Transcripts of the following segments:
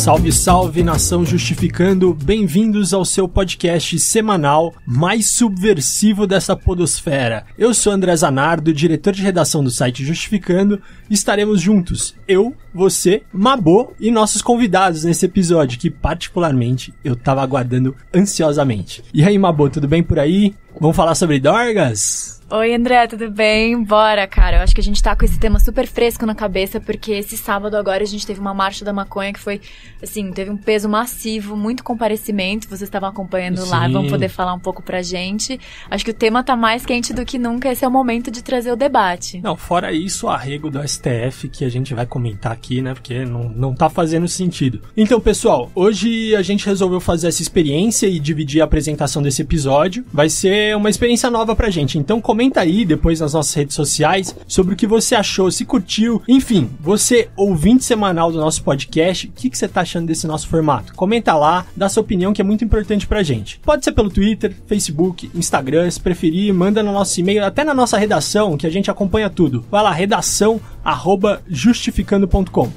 Salve, salve, nação Justificando, bem-vindos ao seu podcast semanal mais subversivo dessa podosfera. Eu sou André Zanardo, diretor de redação do site Justificando, e estaremos juntos, eu, você, Mabô e nossos convidados nesse episódio, que particularmente eu tava aguardando ansiosamente. E aí, Mabô, tudo bem por aí? Vamos falar sobre drogas? Oi, André, tudo bem? Bora, cara. Eu acho que a gente tá com esse tema super fresco na cabeça, porque esse sábado agora a gente teve uma marcha da maconha que foi, assim, teve um peso massivo, muito comparecimento. Vocês estavam acompanhando lá, vão poder falar um pouco pra gente. Acho que o tema tá mais quente do que nunca, esse é o momento de trazer o debate. Não, fora isso, o arrego do STF, que a gente vai comentar aqui, né, porque não tá fazendo sentido. Então, pessoal, hoje a gente resolveu fazer essa experiência e dividir a apresentação desse episódio. Vai ser uma experiência nova pra gente, então comenta aí depois nas nossas redes sociais sobre o que você achou, se curtiu, enfim, você ouvinte semanal do nosso podcast, o que você tá achando desse nosso formato? Comenta lá, dá sua opinião que é muito importante pra gente. Pode ser pelo Twitter, Facebook, Instagram, se preferir, manda no nosso e-mail, até na nossa redação, que a gente acompanha tudo. Vai lá, redação@justificando.com.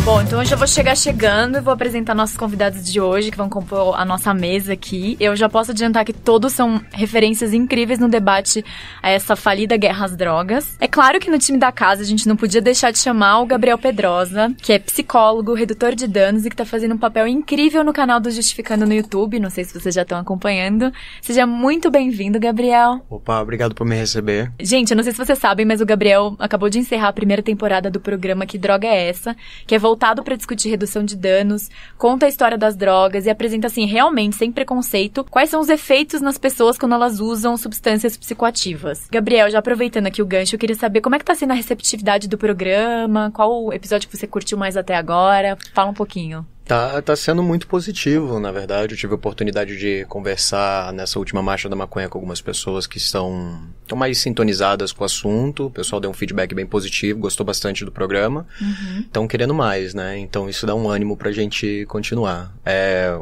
Bom, então hoje eu vou chegar chegando e vou apresentar nossos convidados de hoje, que vão compor a nossa mesa aqui. Eu já posso adiantar que todos são referências incríveis no debate a essa falida guerra às drogas. É claro que no time da casa a gente não podia deixar de chamar o Gabriel Pedrosa, que é psicólogo, redutor de danos e que tá fazendo um papel incrível no canal do Justificando no YouTube. Não sei se vocês já estão acompanhando. Seja muito bem-vindo, Gabriel. Opa, obrigado por me receber. Gente, eu não sei se vocês sabem, mas o Gabriel acabou de encerrar a primeira temporada do programa Que Droga é Essa?, que é voltado para discutir redução de danos, conta a história das drogas e apresenta, assim, realmente, sem preconceito, quais são os efeitos nas pessoas quando elas usam substâncias psicoativas. Gabriel, já aproveitando aqui o gancho, eu queria saber como é que tá sendo a receptividade do programa, qual o episódio que você curtiu mais até agora, fala um pouquinho. Tá sendo muito positivo, na verdade. Eu tive a oportunidade de conversar nessa última marcha da maconha com algumas pessoas que estão mais sintonizadas com o assunto. O pessoal deu um feedback bem positivo, gostou bastante do programa. Estão querendo mais, né? Então isso dá um ânimo pra gente continuar.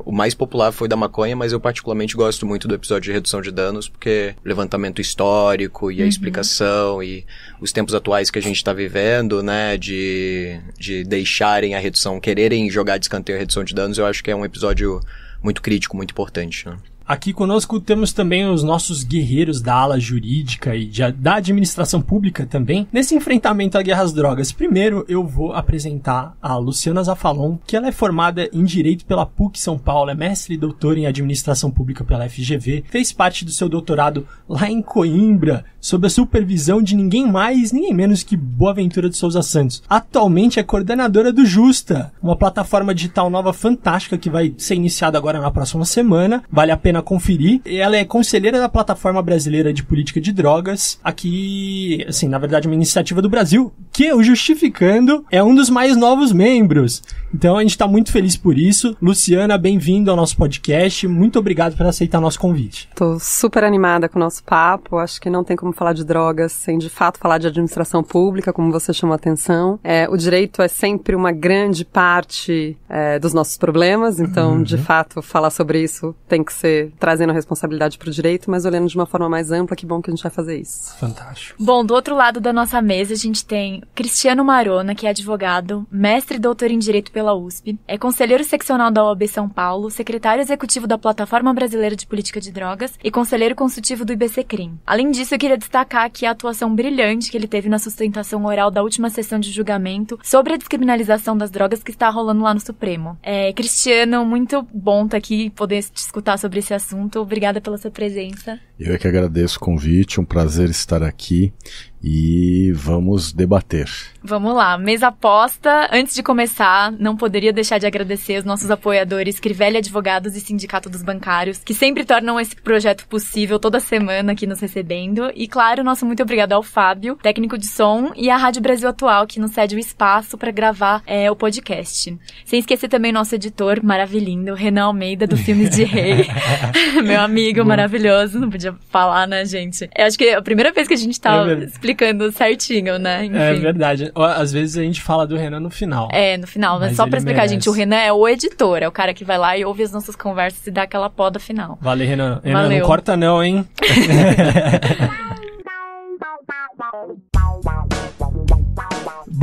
O mais popular foi da maconha, mas eu particularmente gosto muito do episódio de redução de danos, porque o levantamento histórico e a explicação e os tempos atuais que a gente tá vivendo, né? De deixarem a redução, quererem jogar de escanteio a redução de danos, eu acho que é um episódio muito crítico, muito importante, né? Aqui conosco temos também os nossos guerreiros da ala jurídica e da administração pública também, nesse enfrentamento à guerra às drogas. Primeiro, eu vou apresentar a Luciana Zafalon, que ela é formada em Direito pela PUC São Paulo, é mestre e doutora em Administração Pública pela FGV, fez parte do seu doutorado lá em Coimbra, sob a supervisão de ninguém mais, ninguém menos que Boaventura de Souza Santos. Atualmente é coordenadora do Justa, uma plataforma digital nova fantástica que vai ser iniciada agora na próxima semana, vale a pena conferir. Ela é conselheira da Plataforma Brasileira de Política de Drogas, aqui, assim, na verdade uma iniciativa do Brasil, que o Justificando é um dos mais novos membros. Então a gente tá muito feliz por isso. Luciana, bem-vindo ao nosso podcast, muito obrigado por aceitar nosso convite. Tô super animada com o nosso papo, acho que não tem como falar de drogas sem de fato falar de administração pública, como você chamou a atenção. O direito é sempre uma grande parte dos nossos problemas, então de fato falar sobre isso tem que ser trazendo a responsabilidade para o direito, mas olhando de uma forma mais ampla, que bom que a gente vai fazer isso. Fantástico. Bom, do outro lado da nossa mesa a gente tem Cristiano Marona, que é advogado, mestre e doutor em Direito pela USP, é conselheiro seccional da OAB São Paulo, secretário executivo da Plataforma Brasileira de Política de Drogas e conselheiro consultivo do IBCCRIM. Além disso, eu queria destacar aqui a atuação brilhante que ele teve na sustentação oral da última sessão de julgamento sobre a descriminalização das drogas que está rolando lá no Supremo. Cristiano, muito bom estar aqui e poder te escutar sobre esse assunto. Obrigada pela sua presença. Eu é que agradeço o convite, um prazer estar aqui e vamos debater. Vamos lá, mesa aposta. Antes de começar, não poderia deixar de agradecer os nossos apoiadores Crivella Advogados e Sindicato dos Bancários, que sempre tornam esse projeto possível toda semana aqui nos recebendo. E claro, nosso muito obrigado ao Fábio, técnico de som, e à Rádio Brasil Atual, que nos cede o espaço para gravar o podcast. Sem esquecer também nosso editor maravilhoso, Renan Almeida, do Filmes de Rei. Meu amigo maravilhoso, não podia falar, né, gente? Eu acho que é a primeira vez que a gente tá explicando certinho, né? Enfim. É verdade. Às vezes a gente fala do Renan no final. No final. Mas só pra explicar, merece. Gente, o Renan é o editor, é o cara que vai lá e ouve as nossas conversas e dá aquela poda final. Valeu, Renan. Renan, não corta não, hein?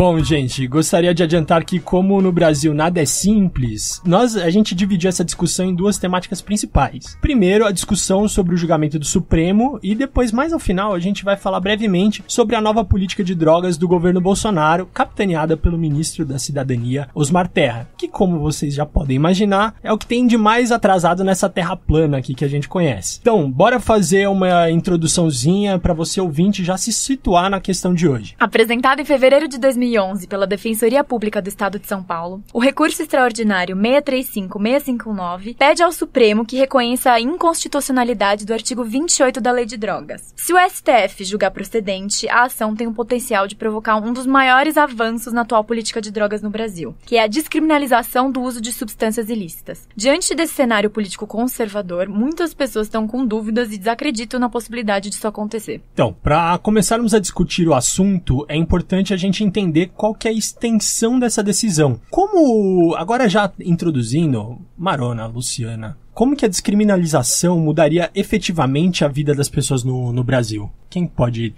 Bom, gente, gostaria de adiantar que, como no Brasil nada é simples, a gente dividiu essa discussão em duas temáticas principais. Primeiro, a discussão sobre o julgamento do Supremo e depois, mais ao final, a gente vai falar brevemente sobre a nova política de drogas do governo Bolsonaro, capitaneada pelo ministro da Cidadania, Osmar Terra, que, como vocês já podem imaginar, é o que tem de mais atrasado nessa terra plana aqui que a gente conhece. Então, bora fazer uma introduçãozinha para você ouvinte já se situar na questão de hoje. Apresentado em fevereiro de 2011 pela Defensoria Pública do Estado de São Paulo, o recurso extraordinário 635-659 pede ao Supremo que reconheça a inconstitucionalidade do artigo 28 da Lei de Drogas. Se o STF julgar procedente, a ação tem o potencial de provocar um dos maiores avanços na atual política de drogas no Brasil, que é a descriminalização do uso de substâncias ilícitas. Diante desse cenário político conservador, muitas pessoas estão com dúvidas e desacreditam na possibilidade disso acontecer. Então, para começarmos a discutir o assunto, é importante a gente entender qual que é a extensão dessa decisão. Como, agora já introduzindo, Marona, Luciana, como que a descriminalização mudaria efetivamente a vida das pessoas no Brasil? Quem pode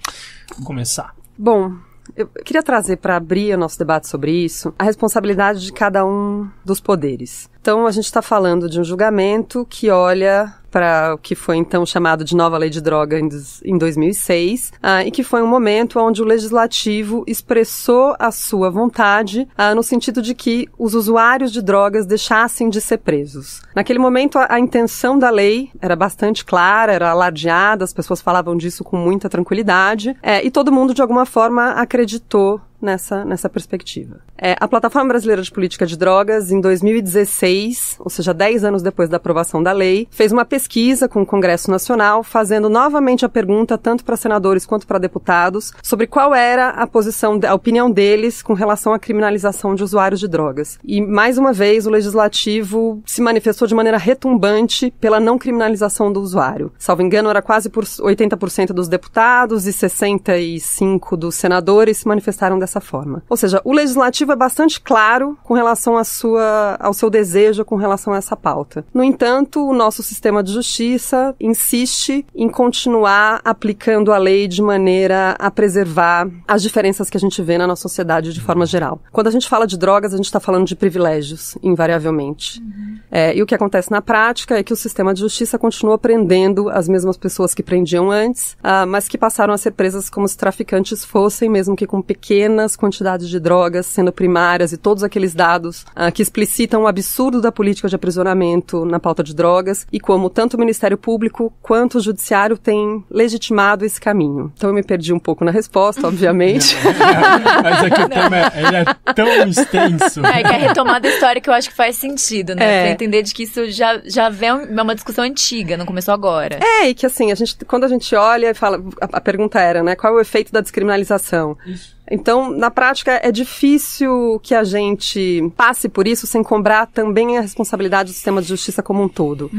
começar? Bom, eu queria trazer para abrir o nosso debate sobre isso a responsabilidade de cada um dos poderes. Então, a gente está falando de um julgamento que olha para o que foi então chamado de nova lei de droga em 2006, e que foi um momento onde o legislativo expressou a sua vontade no sentido de que os usuários de drogas deixassem de ser presos. Naquele momento, a intenção da lei era bastante clara, era alardeada, as pessoas falavam disso com muita tranquilidade, e todo mundo, de alguma forma, acreditou nessa perspectiva. A Plataforma Brasileira de Política de Drogas, em 2016, ou seja, 10 anos depois da aprovação da lei, fez uma pesquisa com o Congresso Nacional, fazendo novamente a pergunta, tanto para senadores quanto para deputados, sobre qual era a opinião deles com relação à criminalização de usuários de drogas. E, mais uma vez, o Legislativo se manifestou de maneira retumbante pela não criminalização do usuário. Salvo engano, era quase por 80% dos deputados e 65% dos senadores se manifestaram dessa forma. Ou seja, o Legislativo é bastante claro com relação ao seu desejo com relação a essa pauta. No entanto, o nosso sistema de justiça insiste em continuar aplicando a lei de maneira a preservar as diferenças que a gente vê na nossa sociedade de forma geral. Quando a gente fala de drogas, a gente está falando de privilégios, invariavelmente. E o que acontece na prática é que o sistema de justiça continua prendendo as mesmas pessoas que prendiam antes, mas que passaram a ser presas como se traficantes fossem, mesmo que com pequenas quantidades de drogas sendo primárias, e todos aqueles dados que explicitam o absurdo da política de aprisionamento na pauta de drogas e como tanto o Ministério Público quanto o Judiciário têm legitimado esse caminho. Então eu me perdi um pouco na resposta, obviamente. Mas aqui o tema ele é tão extenso. Que a retomada histórica eu acho que faz sentido, né? Pra entender de que isso já vem uma discussão antiga, não começou agora. E que assim, quando a gente olha e fala, a pergunta era, né, qual é o efeito da descriminalização? Isso. Então, na prática, é difícil que a gente passe por isso sem cobrar também a responsabilidade do sistema de justiça como um todo.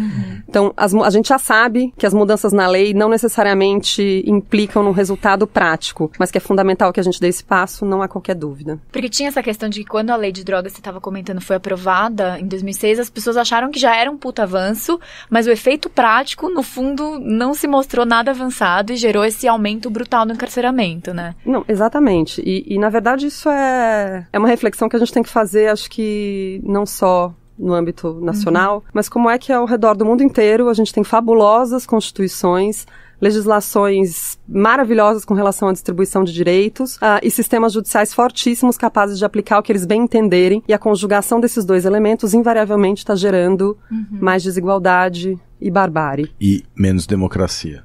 Então, a gente já sabe que as mudanças na lei não necessariamente implicam num resultado prático, mas que é fundamental que a gente dê esse passo, não há qualquer dúvida. Porque tinha essa questão de que quando a lei de drogas, você estava comentando, foi aprovada em 2006, as pessoas acharam que já era um puta avanço, mas o efeito prático, no fundo, não se mostrou nada avançado e gerou esse aumento brutal no encarceramento, né? Não, exatamente. E na verdade, isso é uma reflexão que a gente tem que fazer, acho que não só no âmbito nacional, mas como é que ao redor do mundo inteiro a gente tem fabulosas constituições, legislações maravilhosas com relação à distribuição de direitos e sistemas judiciais fortíssimos capazes de aplicar o que eles bem entenderem, e a conjugação desses dois elementos invariavelmente está gerando mais desigualdade e barbárie. E menos democracia.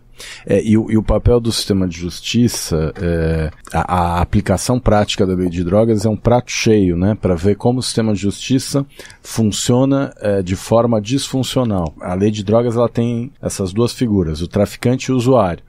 E o papel do sistema de justiça, a aplicação prática da lei de drogas é um prato cheio, né, para ver como o sistema de justiça funciona de forma disfuncional. A lei de drogas ela tem essas duas figuras, o traficante e o usuário.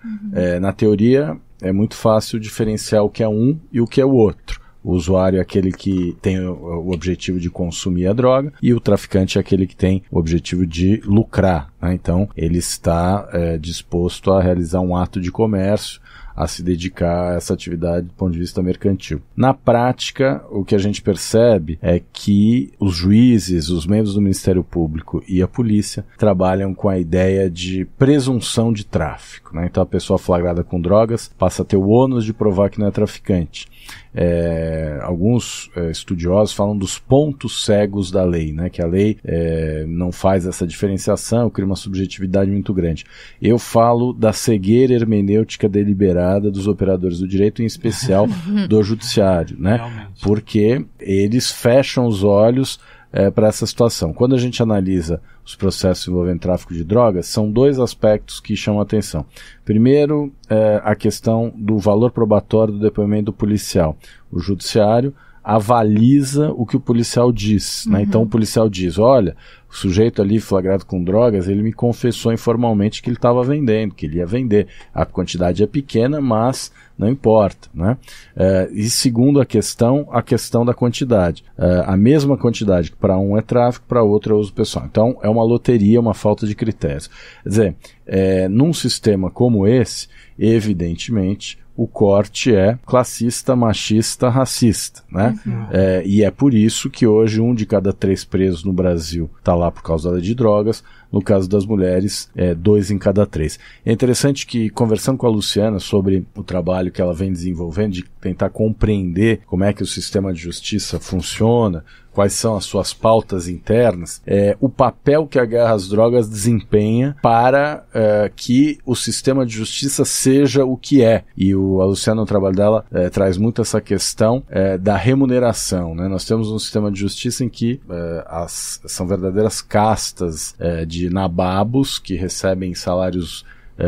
Na teoria, é muito fácil diferenciar o que é um e o que é o outro. O usuário é aquele que tem o objetivo de consumir a droga e o traficante é aquele que tem o objetivo de lucrar, né? Então, ele está disposto a realizar um ato de comércio, a se dedicar a essa atividade do ponto de vista mercantil. Na prática, o que a gente percebe é que os juízes, os membros do Ministério Público e a polícia trabalham com a ideia de presunção de tráfico, né? Então, a pessoa flagrada com drogas passa a ter o ônus de provar que não é traficante. alguns estudiosos falam dos pontos cegos da lei, né? Que a lei não faz essa diferenciação, cria uma subjetividade muito grande. Eu falo da cegueira hermenêutica deliberada dos operadores do direito, em especial do judiciário, né? Realmente. Porque eles fecham os olhos para essa situação. Quando a gente analisa os processos envolvendo tráfico de drogas, são dois aspectos que chamam a atenção. Primeiro, a questão do valor probatório do depoimento do policial. O judiciário avaliza o que o policial diz, né? Então o policial diz, olha, o sujeito ali flagrado com drogas, ele me confessou informalmente que ele estava vendendo, que ele ia vender. A quantidade é pequena, mas não importa, né? E segundo a questão da quantidade. A mesma quantidade que para um é tráfico, para outro é uso pessoal. Então é uma loteria, uma falta de critérios. Quer dizer, num sistema como esse, evidentemente, o corte é classista, machista, racista, né? E é por isso que hoje 1 de cada 3 presos no Brasil está lá por causa da lei de drogas. No caso das mulheres, 2 em cada 3. É interessante que, conversando com a Luciana sobre o trabalho que ela vem desenvolvendo, de tentar compreender como é que o sistema de justiça funciona, quais são as suas pautas internas, o papel que a guerra às drogas desempenha para que o sistema de justiça seja o que é. E a Luciana, no trabalho dela, traz muito essa questão da remuneração, né? Nós temos um sistema de justiça em que são verdadeiras castas de nababos que recebem salários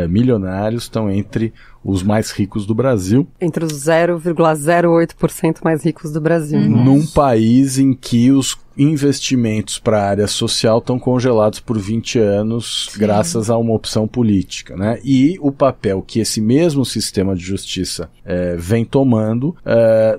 milionários, estão entre os mais ricos do Brasil. Entre os 0,08% mais ricos do Brasil. Num país em que os investimentos para a área social estão congelados por 20 anos, graças a uma opção política, né? E o papel que esse mesmo sistema de justiça vem tomando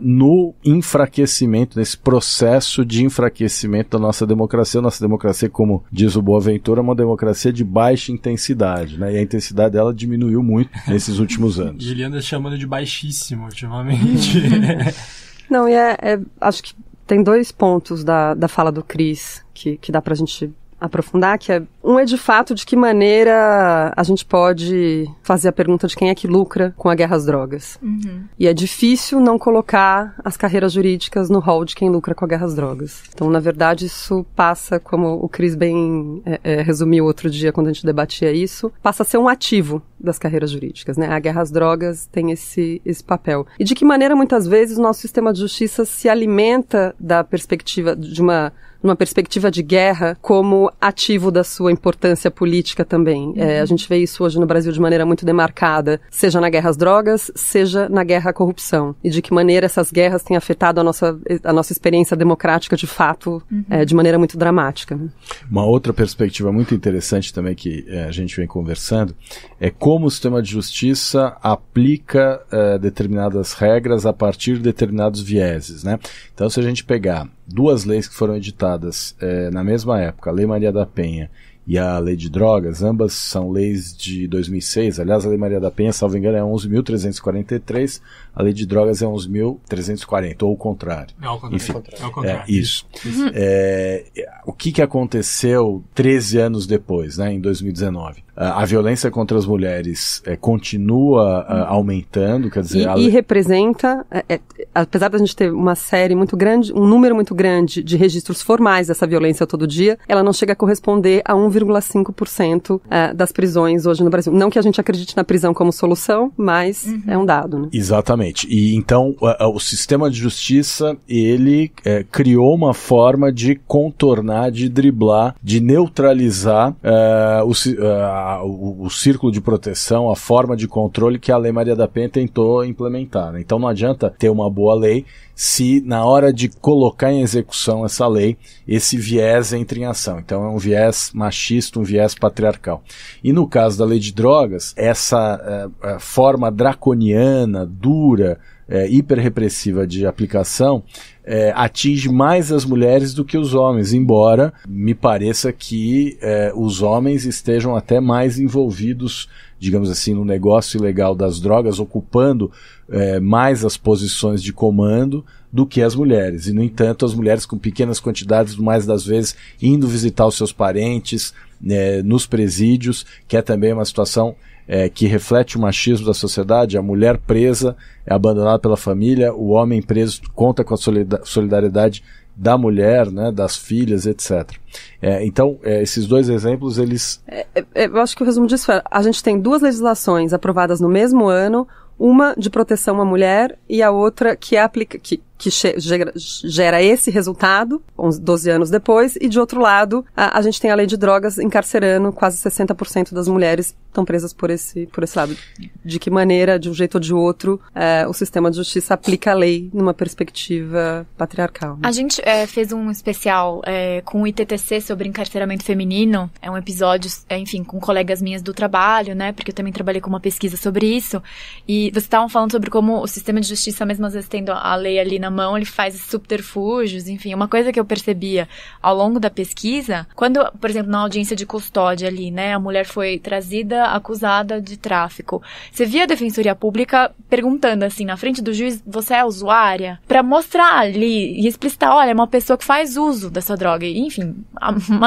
no enfraquecimento, nesse processo de enfraquecimento da nossa democracia. Nossa democracia, como diz o Boaventura, é uma democracia de baixa intensidade, né? E a intensidade dela diminuiu muito nesses últimos anos. E ele anda chamando de baixíssimo ultimamente. Não, e acho que tem 2 pontos da fala do Cris que dá pra gente aprofundar, que um é de fato de que maneira a gente pode fazer a pergunta de quem é que lucra com a guerra às drogas. E é difícil não colocar as carreiras jurídicas no rol de quem lucra com a guerra às drogas. Então, na verdade, isso passa, como o Cris bem resumiu outro dia quando a gente debatia isso, passa a ser um ativo das carreiras jurídicas, né? A guerra às drogas tem esse papel. E de que maneira, muitas vezes, o nosso sistema de justiça se alimenta da perspectiva numa perspectiva de guerra como ativo da sua importância política também. A gente vê isso hoje no Brasil de maneira muito demarcada, seja na guerra às drogas, seja na guerra à corrupção. E de que maneira essas guerras têm afetado a nossa experiência democrática de fato, de maneira muito dramática. Uma outra perspectiva muito interessante também que a gente vem conversando é como o sistema de justiça aplica determinadas regras a partir de determinados vieses, né? Então, se a gente pegar 2 leis que foram editadas na mesma época, a Lei Maria da Penha e a Lei de Drogas, ambas são leis de 2006. Aliás, a Lei Maria da Penha, salvo engano, é 11.343, a Lei de Drogas é 11.340, ou o contrário. É o contrário. Enfim, é o contrário. Isso. O que aconteceu 13 anos depois, né, em 2019? A violência contra as mulheres continua aumentando, quer dizer... E representa, apesar da gente ter uma série muito grande, um número muito grande de registros formais dessa violência todo dia, ela não chega a corresponder a 1,5% das prisões hoje no Brasil. Não que a gente acredite na prisão como solução, mas é um dado, né? Exatamente. E então o sistema de justiça, ele criou uma forma de contornar, de driblar, de neutralizar o círculo de proteção, a forma de controle que a Lei Maria da Penha tentou implementar, né? Então não adianta ter uma boa lei se na hora de colocar em execução essa lei, esse viés entra em ação. Então é um viés machista, um viés patriarcal. E no caso da lei de drogas, essa forma draconiana, dura, hiperrepressiva de aplicação atinge mais as mulheres do que os homens, embora me pareça que os homens estejam até mais envolvidos, digamos assim, no negócio ilegal das drogas, ocupando mais as posições de comando do que as mulheres. E, no entanto, as mulheres com pequenas quantidades, mais das vezes, indo visitar os seus parentes, nos presídios, que é também uma situação que reflete o machismo da sociedade. A mulher presa é abandonada pela família, o homem preso conta com a solidariedade da mulher, né, das filhas, etc. Então, esses dois exemplos, eles... Eu acho que o resumo disso a gente tem 2 legislações aprovadas no mesmo ano, uma de proteção à mulher e a outra que gera esse resultado, 12 anos depois, e de outro lado, a gente tem a lei de drogas encarcerando quase 60% das mulheres estão presas por esse lado. De que maneira, de um jeito ou de outro, o sistema de justiça aplica a lei numa perspectiva patriarcal. Né? A gente fez um especial com o ITTC sobre encarceramento feminino, um episódio, enfim, com colegas minhas do trabalho, né, porque eu também trabalhei com uma pesquisa sobre isso, e vocês estavam falando sobre como o sistema de justiça, mesmo às vezes tendo a lei ali na mão, ele faz subterfúgios, enfim, uma coisa que eu percebia ao longo da pesquisa, quando, por exemplo, na audiência de custódia ali, né, a mulher foi trazida acusada de tráfico, você via a Defensoria Pública perguntando assim, na frente do juiz, você é usuária? Pra mostrar ali e explicitar, olha, é uma pessoa que faz uso dessa droga, e, enfim,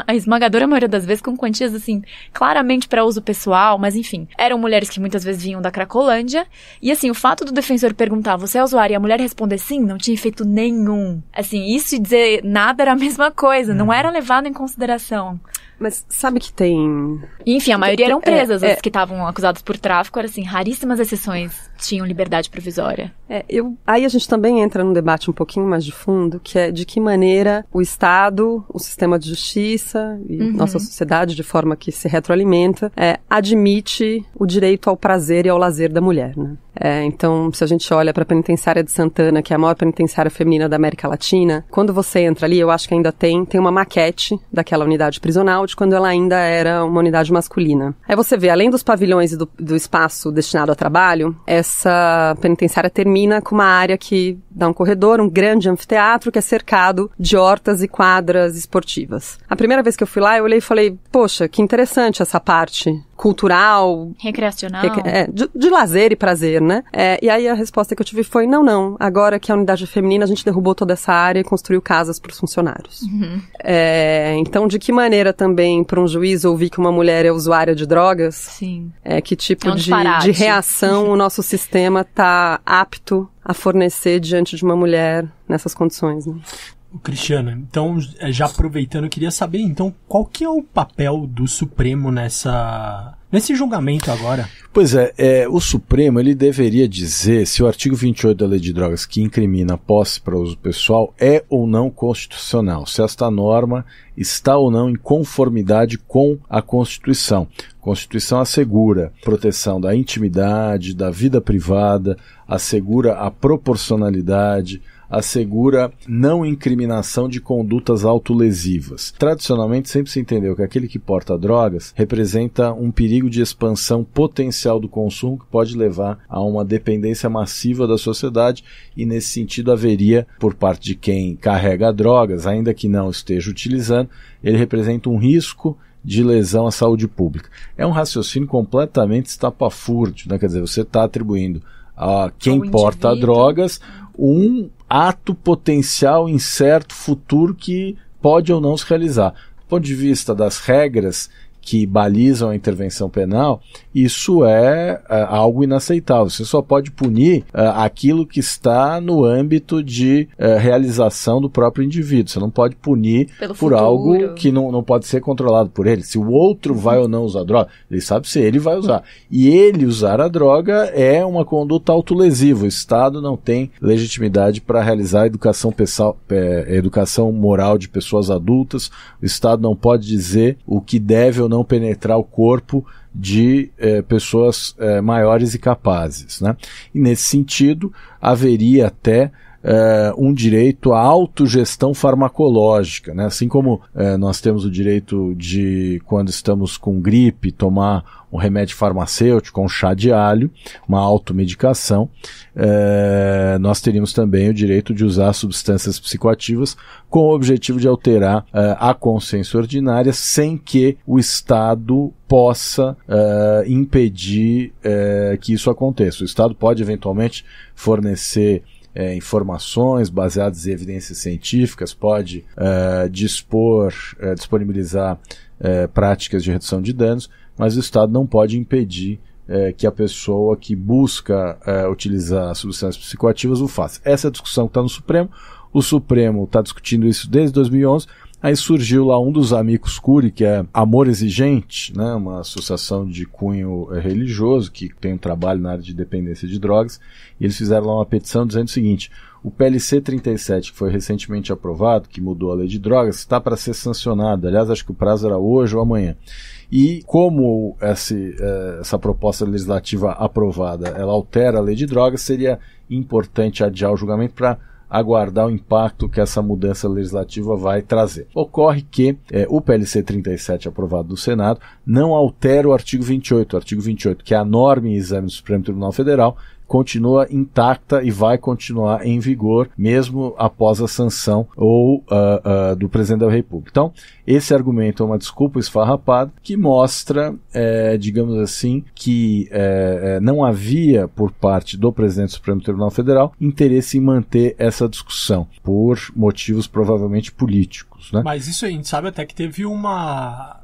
a esmagadora maioria das vezes com quantias assim, claramente para uso pessoal, mas enfim, eram mulheres que muitas vezes vinham da Cracolândia, e assim, o fato do defensor perguntar, você é usuária, e a mulher responder sim, não tinha efeito nenhum. Assim, isso e dizer nada era a mesma coisa, não era levado em consideração. Mas sabe que tem... Enfim, a maioria eram presas, as que estavam acusadas por tráfico, era assim, raríssimas exceções tinham liberdade provisória. Aí a gente também entra num debate um pouquinho mais de fundo, que é de que maneira o Estado, o sistema de justiça e nossa sociedade, de forma que se retroalimenta, admite o direito ao prazer e ao lazer da mulher, né? Então, se a gente olha para a penitenciária de Santana, que é a maior penitenciária feminina da América Latina, quando você entra ali, eu acho que ainda tem uma maquete daquela unidade prisional de quando ela ainda era uma unidade masculina. Aí você vê, além dos pavilhões e do espaço destinado a trabalho, essa penitenciária termina com uma área que dá um corredor, um grande anfiteatro que é cercado de hortas e quadras esportivas. A primeira vez que eu fui lá, eu olhei e falei, poxa, que interessante essa parte cultural, recreacional, de lazer e prazer, né? E aí a resposta que eu tive foi, não, agora que a unidade feminina, a gente derrubou toda essa área e construiu casas para os funcionários. Então, de que maneira também para um juiz ouvir que uma mulher é usuária de drogas? Sim. Que tipo de reação o nosso sistema está apto a fornecer diante de uma mulher nessas condições, né? Cristiana, então, já aproveitando, eu queria saber, então, qual que é o papel do Supremo nesse julgamento agora? Pois o Supremo, ele deveria dizer se o artigo 28 da Lei de Drogas, que incrimina a posse para uso pessoal, é ou não constitucional, se esta norma está ou não em conformidade com a Constituição. A Constituição assegura proteção da intimidade, da vida privada, assegura a proporcionalidade, assegura não incriminação de condutas autolesivas. Tradicionalmente, sempre se entendeu que aquele que porta drogas representa um perigo de expansão potencial do consumo que pode levar a uma dependência massiva da sociedade e, nesse sentido, haveria, por parte de quem carrega drogas, ainda que não esteja utilizando, ele representa um risco de lesão à saúde pública. É um raciocínio completamente estapafúrdio, né? Quer dizer, você está atribuindo a quem porta drogas um ato potencial incerto futuro que pode ou não se realizar. Do ponto de vista das regras que balizam a intervenção penal, isso é algo inaceitável. Você só pode punir aquilo que está no âmbito de realização do próprio indivíduo. Você não pode punir por algo que não pode ser controlado por ele. Se o outro vai ou não usar droga, ele sabe se ele vai usar. E ele usar a droga é uma conduta autolesiva. O Estado não tem legitimidade para realizar a educação moral de pessoas adultas. O Estado não pode dizer o que deve ou não penetrar o corpo de pessoas maiores e capazes, né? E nesse sentido, haveria até um direito à autogestão farmacológica, né? Assim como nós temos o direito de, quando estamos com gripe, tomar um remédio farmacêutico, um chá de alho, uma automedicação, nós teríamos também o direito de usar substâncias psicoativas com o objetivo de alterar a consciência ordinária sem que o Estado possa impedir que isso aconteça. O Estado pode eventualmente fornecer informações baseadas em evidências científicas, pode disponibilizar práticas de redução de danos, mas o Estado não pode impedir que a pessoa que busca utilizar substâncias psicoativas o faça. Essa é a discussão que está no Supremo. O Supremo está discutindo isso desde 2011. Aí surgiu lá um dos amigos Cury, que é Amor Exigente, né, uma associação de cunho religioso que tem um trabalho na área de dependência de drogas, e eles fizeram lá uma petição dizendo o seguinte: o PLC 37, que foi recentemente aprovado, que mudou a lei de drogas, está para ser sancionado. Aliás, acho que o prazo era hoje ou amanhã. E como essa proposta legislativa aprovada, ela altera a lei de drogas, seria importante adiar o julgamento para aguardar o impacto que essa mudança legislativa vai trazer. Ocorre que o PLC 37 aprovado do Senado não altera o artigo 28. O artigo 28, que é a norma em exame do Supremo Tribunal Federal, continua intacta e vai continuar em vigor mesmo após a sanção do presidente da República. Então, esse argumento é uma desculpa esfarrapada que mostra, digamos assim, que não havia por parte do presidente do Supremo Tribunal Federal interesse em manter essa discussão por motivos provavelmente políticos, né? Mas isso a gente sabe até que teve uma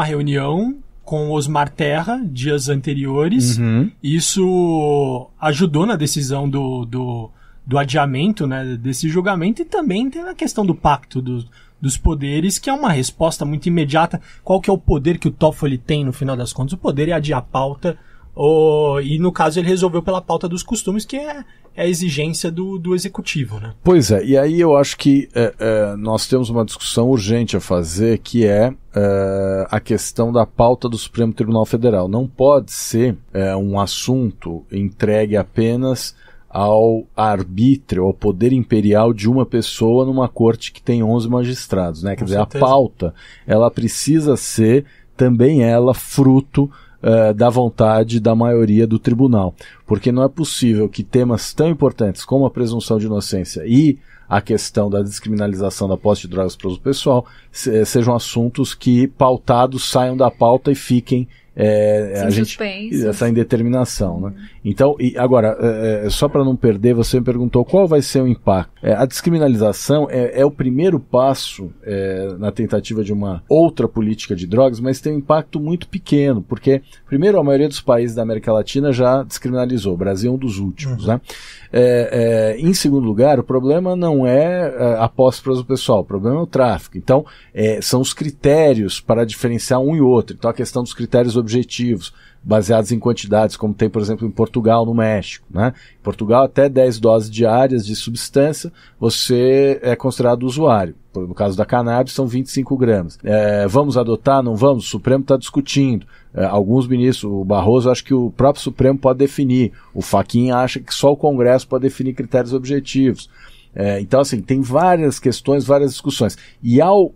reunião com Osmar Terra, dias anteriores. Isso ajudou na decisão do adiamento, né, desse julgamento, e também tem a questão do pacto dos poderes, que é uma resposta muito imediata. Qual que é o poder que o Toffoli tem no final das contas? O poder é adiar a pauta, e no caso ele resolveu pela pauta dos costumes, que é a exigência do executivo, né? Pois é, e aí eu acho que nós temos uma discussão urgente a fazer, que é a questão da pauta do Supremo Tribunal Federal. Não pode ser um assunto entregue apenas ao arbítrio, ao poder imperial de uma pessoa numa corte que tem 11 magistrados, né? Quer dizer, certeza. A pauta, ela precisa ser também ela fruto da vontade da maioria do tribunal, porque não é possível que temas tão importantes como a presunção de inocência e a questão da descriminalização da posse de drogas para uso pessoal sejam assuntos que pautados saiam da pauta e fiquem essa indeterminação, né? Então, agora, só para não perder, você me perguntou qual vai ser o impacto. A descriminalização é o primeiro passo na tentativa de uma outra política de drogas, mas tem um impacto muito pequeno, porque, primeiro, a maioria dos países da América Latina já descriminalizou, o Brasil é um dos últimos, né? Em segundo lugar, o problema não é a posse para uso pessoal, o problema é o tráfico. Então, são os critérios para diferenciar um e outro. Então, a questão dos critérios objetivos, baseados em quantidades, como tem, por exemplo, em Portugal, no México, né? Em Portugal, até 10 doses diárias de substância, você é considerado usuário. No caso da cannabis, são 25 gramas. Vamos adotar? Não vamos? O Supremo está discutindo. Alguns ministros, o Barroso, acha que o próprio Supremo pode definir. O Fachin acha que só o Congresso pode definir critérios objetivos. Então, assim, tem várias questões, várias discussões. E ao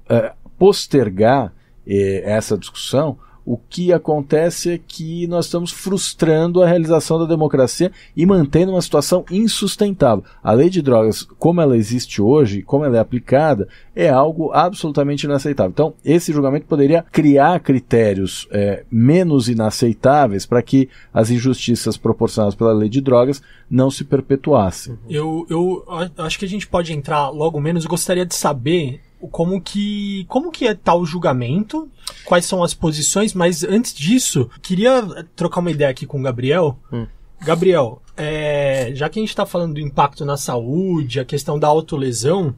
postergar essa discussão, o que acontece é que nós estamos frustrando a realização da democracia e mantendo uma situação insustentável. A lei de drogas, como ela existe hoje, como ela é aplicada, é algo absolutamente inaceitável. Então, esse julgamento poderia criar critérios menos inaceitáveis para que as injustiças proporcionadas pela lei de drogas não se perpetuassem. Eu acho que a gente pode entrar logo menos. Eu gostaria de saber como que é tal julgamento, quais são as posições, mas antes disso, queria trocar uma ideia aqui com o Gabriel. Gabriel, já que a gente está falando do impacto na saúde, a questão da autolesão,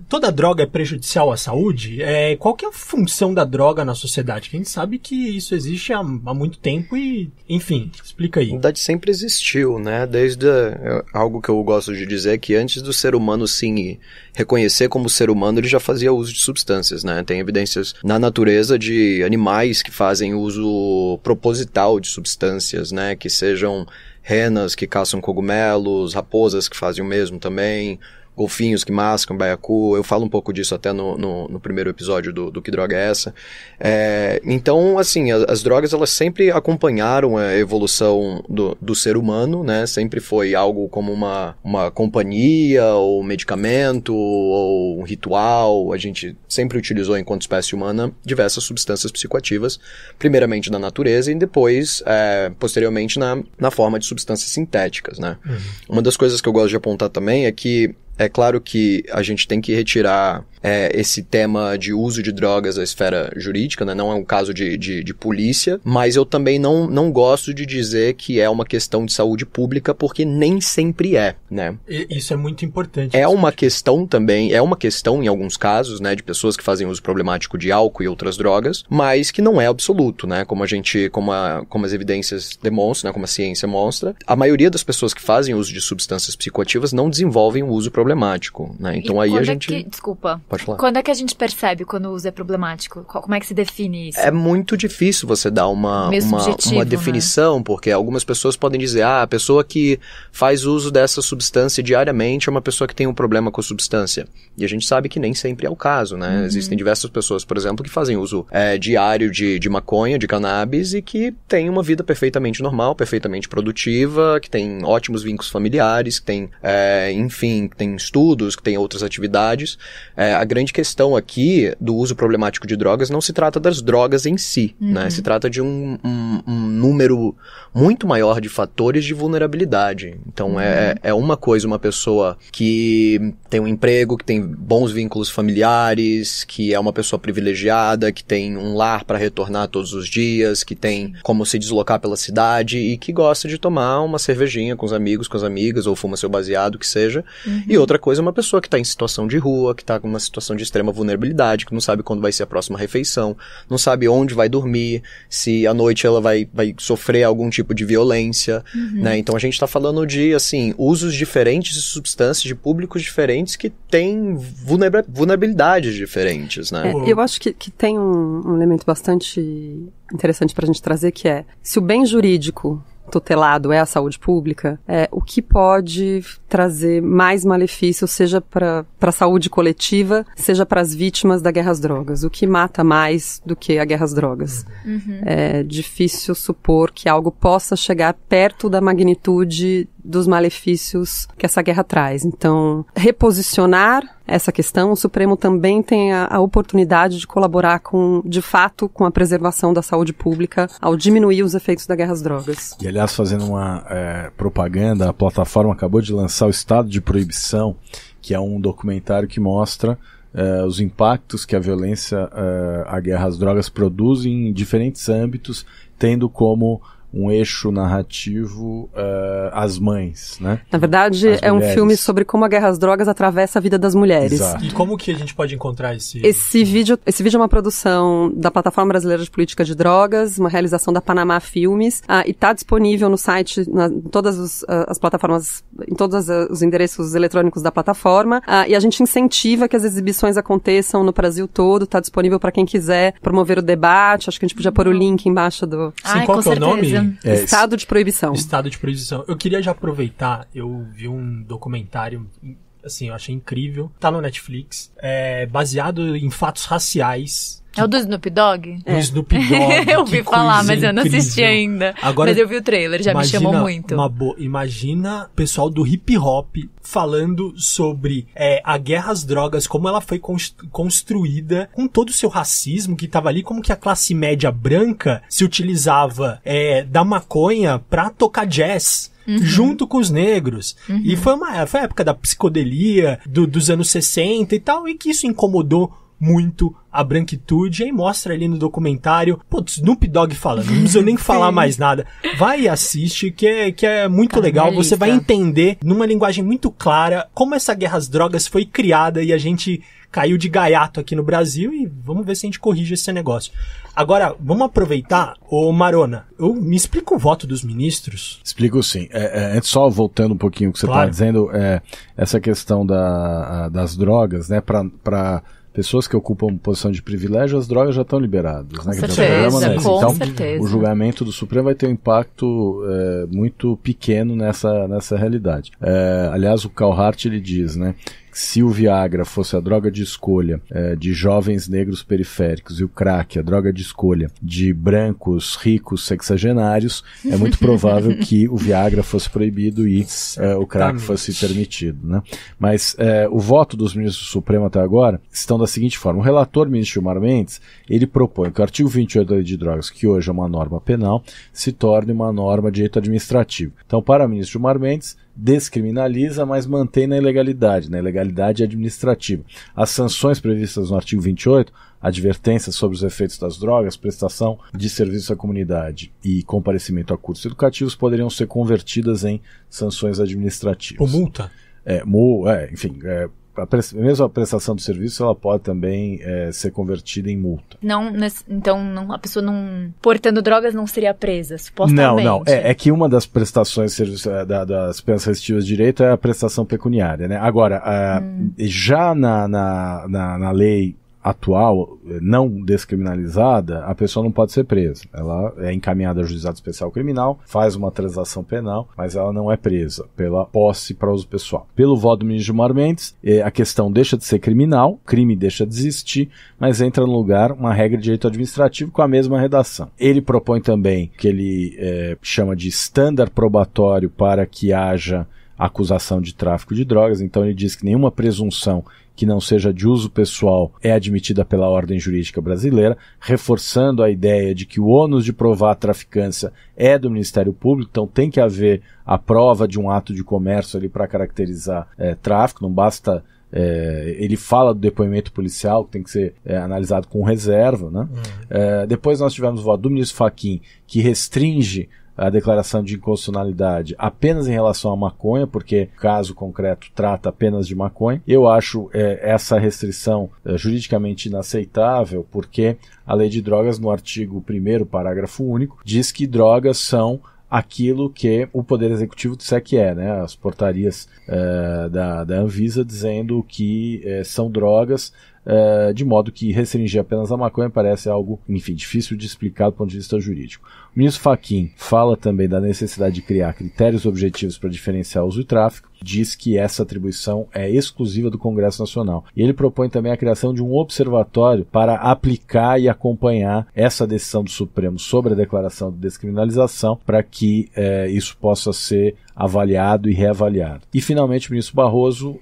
toda droga é prejudicial à saúde? Qual que é a função da droga na sociedade? Que a gente sabe que isso existe há muito tempo e, enfim, explica aí. Na verdade, sempre existiu, né? Desde algo que eu gosto de dizer, que antes do ser humano se reconhecer como ser humano, ele já fazia uso de substâncias, né? Tem evidências na natureza de animais que fazem uso proposital de substâncias, né? Que sejam renas que caçam cogumelos, raposas que fazem o mesmo também, golfinhos que mascam, baiacu, eu falo um pouco disso até no primeiro episódio do Que Droga é Essa? Então, assim, as drogas, elas sempre acompanharam a evolução do ser humano, né? Sempre foi algo como uma companhia, ou medicamento, ou um ritual. A gente sempre utilizou, enquanto espécie humana, diversas substâncias psicoativas, primeiramente na natureza e depois, posteriormente, na forma de substâncias sintéticas, né? Uma das coisas que eu gosto de apontar também é que é claro que a gente tem que retirar esse tema de uso de drogas da esfera jurídica, né? Não é um caso de polícia, mas eu também não gosto de dizer que é uma questão de saúde pública, porque nem sempre é, né? Isso é muito importante. É uma questão também, em alguns casos, né, de pessoas que fazem uso problemático de álcool e outras drogas, mas que não é absoluto, né? Como as evidências demonstram, né, como a ciência mostra, a maioria das pessoas que fazem uso de substâncias psicoativas não desenvolvem um uso problemático, né? Então aí a gente... Desculpa. Pode falar. Quando é que a gente percebe quando o uso é problemático? Como é que se define isso? É muito difícil você dar uma definição, né? Porque algumas pessoas podem dizer, a pessoa que faz uso dessa substância diariamente é uma pessoa que tem um problema com a substância. E a gente sabe que nem sempre é o caso, né? Existem diversas pessoas, por exemplo, que fazem uso diário de maconha, de cannabis, e que têm uma vida perfeitamente normal, perfeitamente produtiva, que tem ótimos vínculos familiares, que tem, enfim, que tem estudos, que tem outras atividades. A grande questão aqui do uso problemático de drogas não se trata das drogas em si, né? Se trata de um número muito maior de fatores de vulnerabilidade. Então, é uma coisa uma pessoa que tem um emprego, que tem bons vínculos familiares, que é uma pessoa privilegiada, que tem um lar para retornar todos os dias, que tem como se deslocar pela cidade e que gosta de tomar uma cervejinha com os amigos, com as amigas, ou fuma seu baseado, que seja. E outra coisa é uma pessoa que está em situação de rua, que está com uma situação de extrema vulnerabilidade, que não sabe quando vai ser a próxima refeição, não sabe onde vai dormir, se à noite ela vai sofrer algum tipo de violência, né? Então a gente está falando de, assim, usos diferentes de substâncias, de públicos diferentes que têm vulnerabilidades diferentes, né? Eu acho que tem um elemento bastante interessante para a gente trazer, que é, se o bem jurídico tutelado é a saúde pública, o que pode trazer mais malefícios, seja para a saúde coletiva, seja para as vítimas da guerra às drogas. O que mata mais do que a guerra às drogas? É difícil supor que algo possa chegar perto da magnitude dos malefícios que essa guerra traz. Então, reposicionar essa questão, o Supremo também tem a oportunidade de colaborar de fato, com a preservação da saúde pública ao diminuir os efeitos da guerra às drogas. E, aliás, fazendo uma propaganda, a plataforma acabou de lançar o Estado de Proibição, que é um documentário que mostra os impactos que a violência, a guerra às drogas produz em diferentes âmbitos, tendo como um eixo narrativo as mães, né? Na verdade, é um filme sobre como a guerra às drogas atravessa a vida das mulheres. Exato. E como que a gente pode encontrar Esse vídeo é uma produção da Plataforma Brasileira de Política de Drogas, uma realização da Panamá Filmes, e está disponível no site, em todas as plataformas, em todos os endereços eletrônicos da plataforma, e a gente incentiva que as exibições aconteçam no Brasil todo, está disponível para quem quiser promover o debate. Acho que a gente podia pôr o link embaixo do... Sim, qual que é o nome? Estado de Proibição. Estado de Proibição. Eu queria já aproveitar, eu vi um documentário, assim, eu achei incrível, tá no Netflix, baseado em fatos raciais. É o do Snoop Dogg? Do Snoop Dogg. Eu ouvi falar, mas eu não assisti ainda. Agora, mas eu vi o trailer, já me chamou muito. Imagina o pessoal do hip hop falando sobre a guerra às drogas, como ela foi construída, com todo o seu racismo que estava ali, como que a classe média branca se utilizava da maconha pra tocar jazz. Junto com os negros. E foi a época da psicodelia, dos anos 60 e tal, e que isso incomodou muito a branquitude. E aí mostra ali no documentário, Snoop Dogg falando, não precisa nem falar mais nada. Vai e assiste, que é muito legal. Você vai entender, numa linguagem muito clara, como essa guerra às drogas foi criada e a gente caiu de gaiato aqui no Brasil, e vamos ver se a gente corrige esse negócio. Agora, vamos aproveitar. Ô Marona, me explica o voto dos ministros? Explico sim. Antes, só voltando um pouquinho o que você está dizendo, essa questão das drogas, né, para pessoas que ocupam posição de privilégio, as drogas já estão liberadas. Com né? certeza, então, certeza. O julgamento do Supremo vai ter um impacto muito pequeno nessa realidade. Aliás, o Carl Hart, ele diz, né, que se o Viagra fosse a droga de escolha de jovens negros periféricos e o crack a droga de escolha de brancos ricos sexagenários, é muito provável que o Viagra fosse proibido e o crack fosse permitido, né? Mas o voto dos ministros do Supremo até agora estão da seguinte forma: o relator, ministro Gilmar Mendes, ele propõe que o artigo 28 da Lei de Drogas, que hoje é uma norma penal, se torne uma norma de direito administrativo. Então, para o ministro Gilmar Mendes, descriminaliza, mas mantém na ilegalidade administrativa. As sanções previstas no artigo 28, advertências sobre os efeitos das drogas, prestação de serviço à comunidade e comparecimento a cursos educativos poderiam ser convertidas em sanções administrativas. Ou multa? Enfim, mesmo a prestação de serviço, ela pode também ser convertida em multa. Então, a pessoa não portando drogas não seria presa, supostamente. Não. É que uma das prestações de serviço, das penas restritivas de direito é a prestação pecuniária, né? Agora, já na lei atual, não descriminalizada, a pessoa não pode ser presa. Ela é encaminhada ao juizado especial criminal, faz uma transação penal, mas ela não é presa pela posse para uso pessoal. Pelo voto do ministro Gilmar Mendes, a questão deixa de ser criminal, crime deixa de existir, mas entra no lugar uma regra de direito administrativo com a mesma redação. Ele propõe também que ele chama de estándar probatório para que haja acusação de tráfico de drogas. Então ele diz que nenhuma presunção que não seja de uso pessoal é admitida pela ordem jurídica brasileira, reforçando a ideia de que o ônus de provar a traficância é do Ministério Público, então tem que haver a prova de um ato de comércio ali para caracterizar tráfico, não basta... ele fala do depoimento policial, que tem que ser analisado com reserva, né? Depois nós tivemos o voto do ministro Fachin, que restringe a declaração de inconstitucionalidade apenas em relação à maconha, porque o caso concreto trata apenas de maconha. Eu acho essa restrição juridicamente inaceitável, porque a Lei de Drogas, no artigo 1º, parágrafo único, diz que drogas são aquilo que o Poder Executivo disser que né? As portarias da Anvisa dizendo que são drogas, de modo que restringir apenas a maconha parece algo, enfim, difícil de explicar do ponto de vista jurídico. O ministro Fachin fala também da necessidade de criar critérios objetivos para diferenciar uso e tráfico, diz que essa atribuição é exclusiva do Congresso Nacional. E ele propõe também a criação de um observatório para aplicar e acompanhar essa decisão do Supremo sobre a declaração de descriminalização, para que isso possa ser avaliado e reavaliado. E, finalmente, o ministro Barroso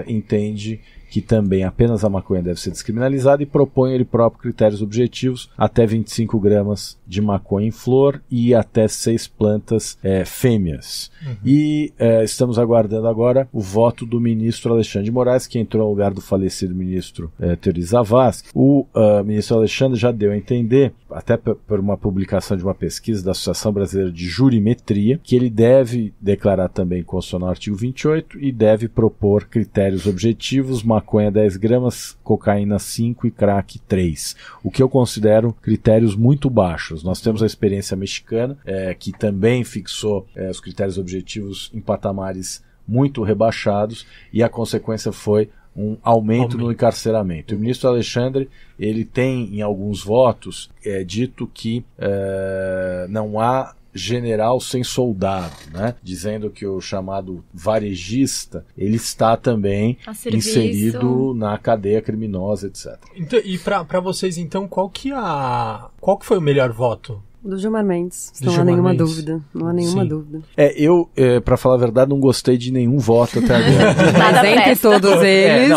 entende que também apenas a maconha deve ser descriminalizada e propõe ele próprio critérios objetivos, até 25 gramas de maconha em flor e até 6 plantas fêmeas. E estamos aguardando agora o voto do ministro Alexandre de Moraes, que entrou no lugar do falecido ministro Teori Zavascki. O ministro Alexandre já deu a entender, até por uma publicação de uma pesquisa da Associação Brasileira de Jurimetria, que ele deve declarar também constitucional o artigo 28 e deve propor critérios objetivos, maconha 10 gramas, cocaína 5 e crack 3, o que eu considero critérios muito baixos. Nós temos a experiência mexicana, que também fixou os critérios objetivos em patamares muito rebaixados, e a consequência foi um aumento no encarceramento. O ministro Alexandre, ele tem em alguns votos dito que não há general sem soldado, né? Dizendo que o chamado varejista, ele está também inserido na cadeia criminosa, etc. Então, e para vocês, então, qual que foi o melhor voto? Do Gilmar Mendes, não há nenhuma dúvida. Não há nenhuma dúvida. Eu, pra falar a verdade, não gostei de nenhum voto até agora. Mas entre todos eles...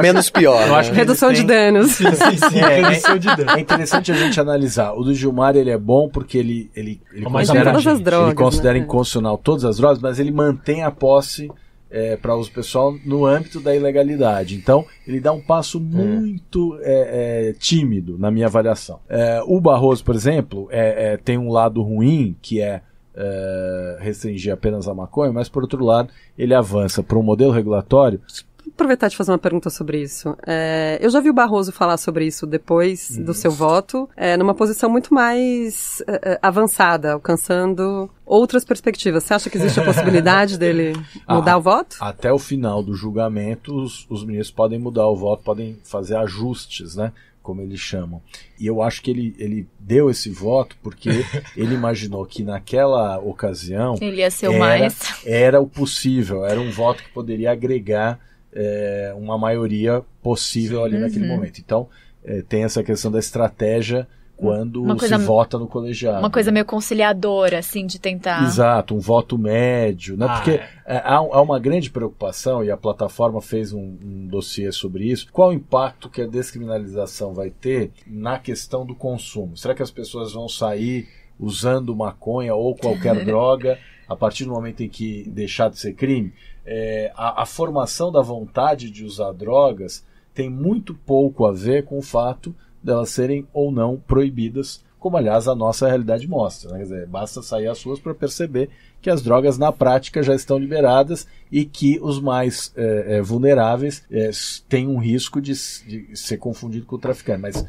menos pior. Eu acho que redução de danos. Sim, redução de danos. É interessante a gente analisar. O do Gilmar, ele é bom porque ele considera, todas as drogas, ele considera inconstitucional todas as drogas, mas ele mantém a posse para uso pessoal no âmbito da ilegalidade. Então, ele dá um passo muito tímido na minha avaliação. O Barroso, por exemplo, tem um lado ruim, que é restringir apenas a maconha, mas, por outro lado, ele avança para um modelo regulatório. Aproveitar de fazer uma pergunta sobre isso. Eu já vi o Barroso falar sobre isso depois do seu voto, numa posição muito mais avançada, alcançando outras perspectivas. Você acha que existe a possibilidade dele mudar o voto? Até o final do julgamento, os ministros podem mudar o voto, podem fazer ajustes, né? como eles chamam. E eu acho que ele deu esse voto porque ele imaginou que naquela ocasião ele ia ser o mais. Era o possível, era um voto que poderia agregar uma maioria possível ali naquele momento. Então, tem essa questão da estratégia quando se vota no colegiado. Uma coisa meio conciliadora, assim, de tentar... Exato, um voto médio, né? Porque há uma grande preocupação, e a plataforma fez um dossiê sobre isso, qual o impacto que a descriminalização vai ter na questão do consumo? Será que as pessoas vão sair usando maconha ou qualquer droga a partir do momento em que deixar de ser crime? A formação da vontade de usar drogas tem muito pouco a ver com o fato delas serem ou não proibidas, como aliás a nossa realidade mostra, né? Quer dizer, basta sair às ruas para perceber que as drogas na prática já estão liberadas e que os mais vulneráveis têm um risco de ser confundido com o traficante. Mas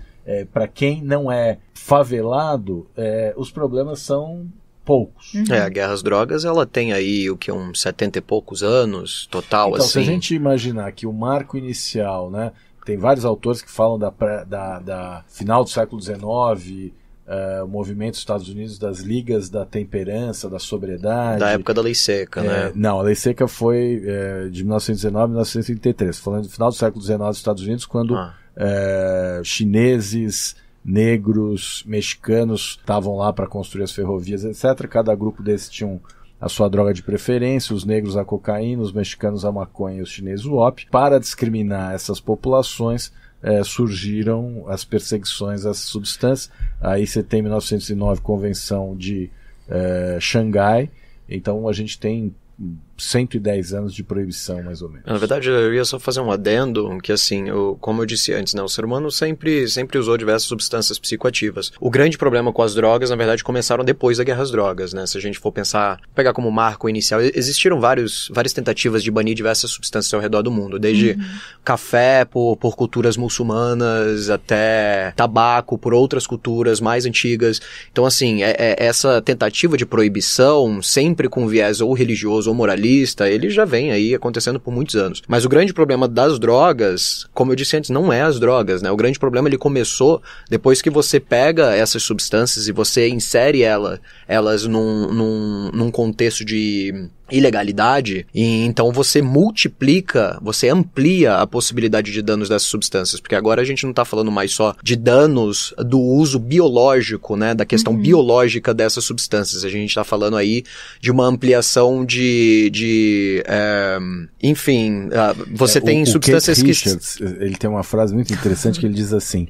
para quem não é favelado, os problemas são poucos. A guerra às drogas, ela tem aí uns 70 e poucos anos total, então, assim. Se a gente imaginar que o marco inicial, né, tem vários autores que falam da final do século XIX, o movimento dos Estados Unidos das ligas da temperança, da sobriedade. Da época da Lei Seca, né? Não, a Lei Seca foi de 1919 a 1933. Falando do final do século XIX dos Estados Unidos, quando chineses, negros, mexicanos estavam lá para construir as ferrovias, etc. Cada grupo desses tinha a sua droga de preferência, os negros a cocaína, os mexicanos a maconha e os chineses o ópio. Para discriminar essas populações, surgiram as perseguições às substâncias. Aí você tem em 1909 Convenção de Xangai, então a gente tem 110 anos de proibição, mais ou menos. Na verdade, eu ia só fazer um adendo, que assim, como eu disse antes, né, o ser humano sempre usou diversas substâncias psicoativas. O grande problema com as drogas, na verdade, começaram depois da guerra às drogas, né? Se a gente for pegar como marco inicial, existiram várias tentativas de banir diversas substâncias ao redor do mundo, desde café por culturas muçulmanas, até tabaco por outras culturas mais antigas. Então, assim, essa tentativa de proibição, sempre com viés ou religioso ou moralista, ele já vem aí acontecendo por muitos anos. Mas o grande problema das drogas, como eu disse antes, não é as drogas, né? O grande problema, ele começou depois que você pega essas substâncias e você insere elas num contexto de ilegalidade, e então você amplia a possibilidade de danos dessas substâncias, porque agora a gente não está falando mais só de danos do uso biológico, né, da questão biológica dessas substâncias, a gente está falando aí de uma ampliação enfim, você tem substâncias Keith Richards, ele tem uma frase muito interessante que ele diz assim: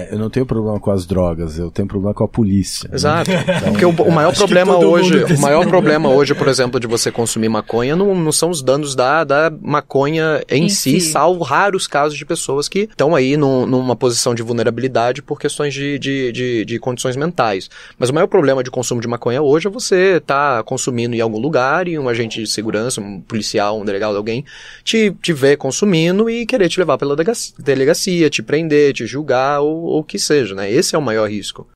eu não tenho problema com as drogas, eu tenho problema com a polícia. Exato. Então, porque o maior problema hoje, por exemplo, de você consumir maconha não são os danos da maconha em si, salvo raros casos de pessoas que estão aí numa posição de vulnerabilidade por questões de condições mentais. Mas o maior problema de consumo de maconha hoje é você estar consumindo em algum lugar e um agente de segurança, um policial, um delegado, alguém, te ver consumindo e querer te levar pela delegacia, te prender, te julgar ou o que seja, né? Esse é o maior risco.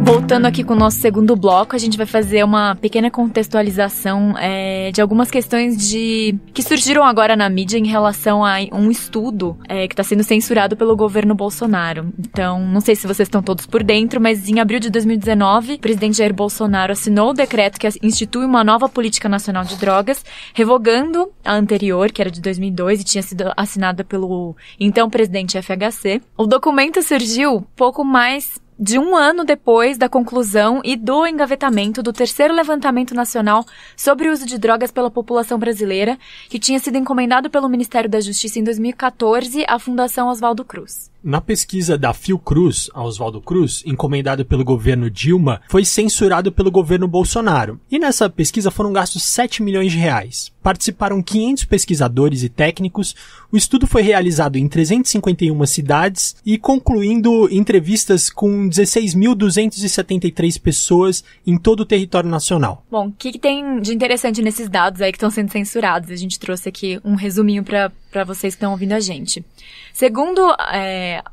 Voltando aqui com o nosso segundo bloco, a gente vai fazer uma pequena contextualização de algumas questões que surgiram agora na mídia em relação a um estudo que está sendo censurado pelo governo Bolsonaro. Então, não sei se vocês estão todos por dentro, mas em abril de 2019, o presidente Jair Bolsonaro assinou o decreto que institui uma nova política nacional de drogas, revogando a anterior, que era de 2002 e tinha sido assinada pelo então presidente FHC. O documento surgiu pouco mais de um ano depois da conclusão e do engavetamento do terceiro levantamento nacional sobre o uso de drogas pela população brasileira, que tinha sido encomendado pelo Ministério da Justiça em 2014 à Fundação Oswaldo Cruz. Na pesquisa da Fiocruz, a Oswaldo Cruz, encomendada pelo governo Dilma, foi censurado pelo governo Bolsonaro. E nessa pesquisa foram gastos 7 milhões de reais. Participaram 500 pesquisadores e técnicos. O estudo foi realizado em 351 cidades e concluindo entrevistas com 16.273 pessoas em todo o território nacional. Bom, o que tem de interessante nesses dados aí que estão sendo censurados? A gente trouxe aqui um resuminho para para vocês que estão ouvindo a gente. Segundo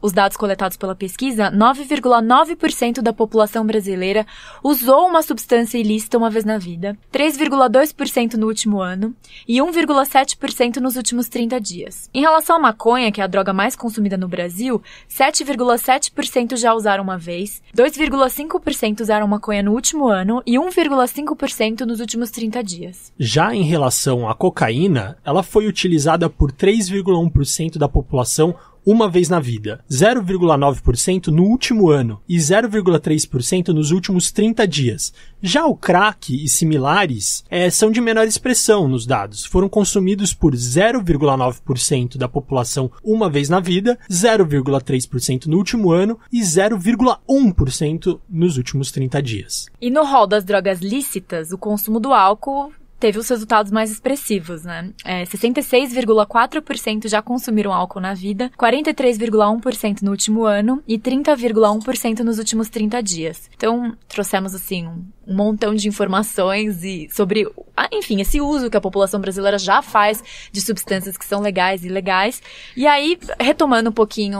os dados coletados pela pesquisa, 9,9% da população brasileira usou uma substância ilícita uma vez na vida, 3,2% no último ano e 1,7% nos últimos 30 dias. Em relação à maconha, que é a droga mais consumida no Brasil, 7,7% já usaram uma vez, 2,5% usaram maconha no último ano e 1,5% nos últimos 30 dias. Já em relação à cocaína, ela foi utilizada por 3,1% da população uma vez na vida, 0,9% no último ano e 0,3% nos últimos 30 dias. Já o crack e similares são de menor expressão nos dados. Foram consumidos por 0,9% da população uma vez na vida, 0,3% no último ano e 0,1% nos últimos 30 dias. E no rol das drogas lícitas, o consumo do álcool teve os resultados mais expressivos, né? 66,4% já consumiram álcool na vida, 43,1% no último ano e 30,1% nos últimos 30 dias. Então, trouxemos, assim, um montão de informações sobre, enfim, esse uso que a população brasileira já faz de substâncias que são legais e ilegais. E aí, retomando um pouquinho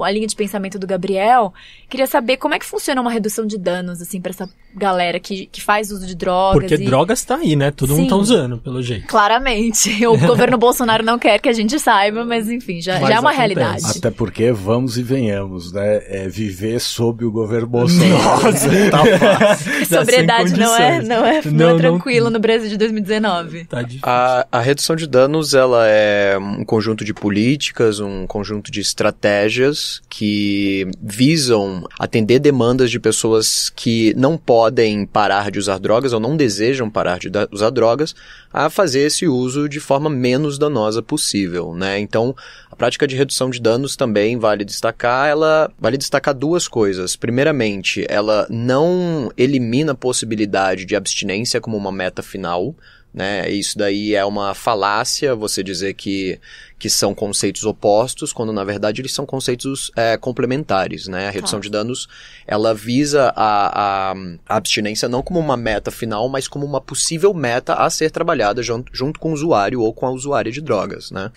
a linha de pensamento do Gabriel, queria saber como é que funciona uma redução de danos, assim, pra essa galera que faz uso de drogas. Porque drogas tá aí, né? Todo mundo tá usando, pelo jeito. Claramente. O governo Bolsonaro não quer que a gente saiba, mas enfim, já é uma realidade. Até porque, vamos e venhamos, né? Viver sob o governo Bolsonaro. Nossa, tá fácil. Sobriedade não é tranquilo no Brasil de 2019. Tá difícil. A redução de danos, ela é um conjunto de políticas, um conjunto de estratégias que visam atender demandas de pessoas que não podem parar de usar drogas ou não desejam parar de usar drogas, a fazer esse uso de forma menos danosa possível, né? Então, a prática de redução de danos também vale destacar duas coisas. Primeiramente, ela não elimina a possibilidade de abstinência como uma meta final, né? Isso daí é uma falácia, você dizer que são conceitos opostos, quando na verdade eles são conceitos complementares, né? A redução de danos, ela visa a abstinência não como uma meta final, mas como uma possível meta a ser trabalhada junto com o usuário ou com a usuária de drogas, né?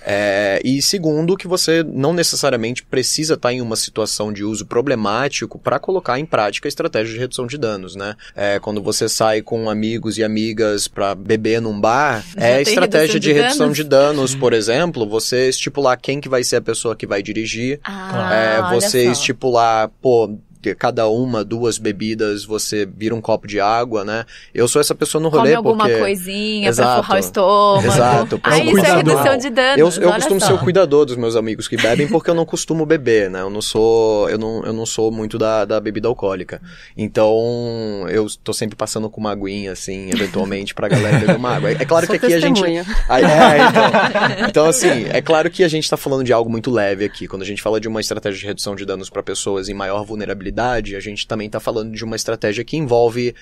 E segundo, que você não necessariamente precisa estar em uma situação de uso problemático para colocar em prática a estratégia de redução de danos, né? Quando você sai com amigos e amigas para beber num bar, estratégia de redução de danos, por exemplo, você estipular quem que vai ser a pessoa que vai dirigir, você estipular, cada uma, 2 bebidas, você vira um copo de água, né? Eu sou essa pessoa no rolê porque... Come alguma coisinha pra forrar o estômago. Exato. Isso é redução de danos. Eu costumo ser o cuidador dos meus amigos que bebem porque eu não costumo beber, né? Eu não sou muito da bebida alcoólica. Então, eu tô sempre passando com uma aguinha, assim, eventualmente, pra galera beber uma água. É claro que aqui a gente... Então, assim, é claro que a gente tá falando de algo muito leve aqui. Quando a gente fala de uma estratégia de redução de danos pra pessoas em maior vulnerabilidade, a gente também está falando de uma estratégia que envolve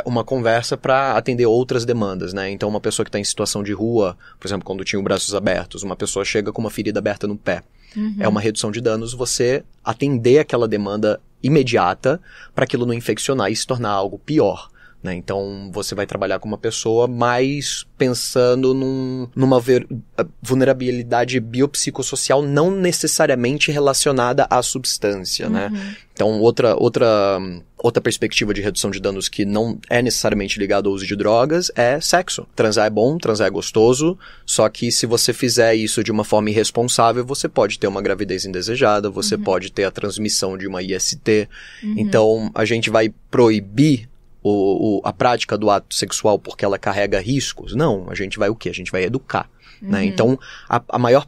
uma conversa para atender outras demandas, né? Então, uma pessoa que está em situação de rua, por exemplo, quando tinha os braços abertos, uma pessoa chega com uma ferida aberta no pé. É uma redução de danos você atender aquela demanda imediata para aquilo não infeccionar e se tornar algo pior. Né? Então, você vai trabalhar com uma pessoa mais pensando numa vulnerabilidade biopsicossocial não necessariamente relacionada à substância, né? Então, outra perspectiva de redução de danos que não é necessariamente ligada ao uso de drogas é sexo. Transar é bom, transar é gostoso, só que se você fizer isso de uma forma irresponsável, você pode ter uma gravidez indesejada, você pode ter a transmissão de uma IST. Então, a gente vai proibir a prática do ato sexual porque ela carrega riscos? Não, a gente vai o quê? A gente vai educar. Né? Então, a maior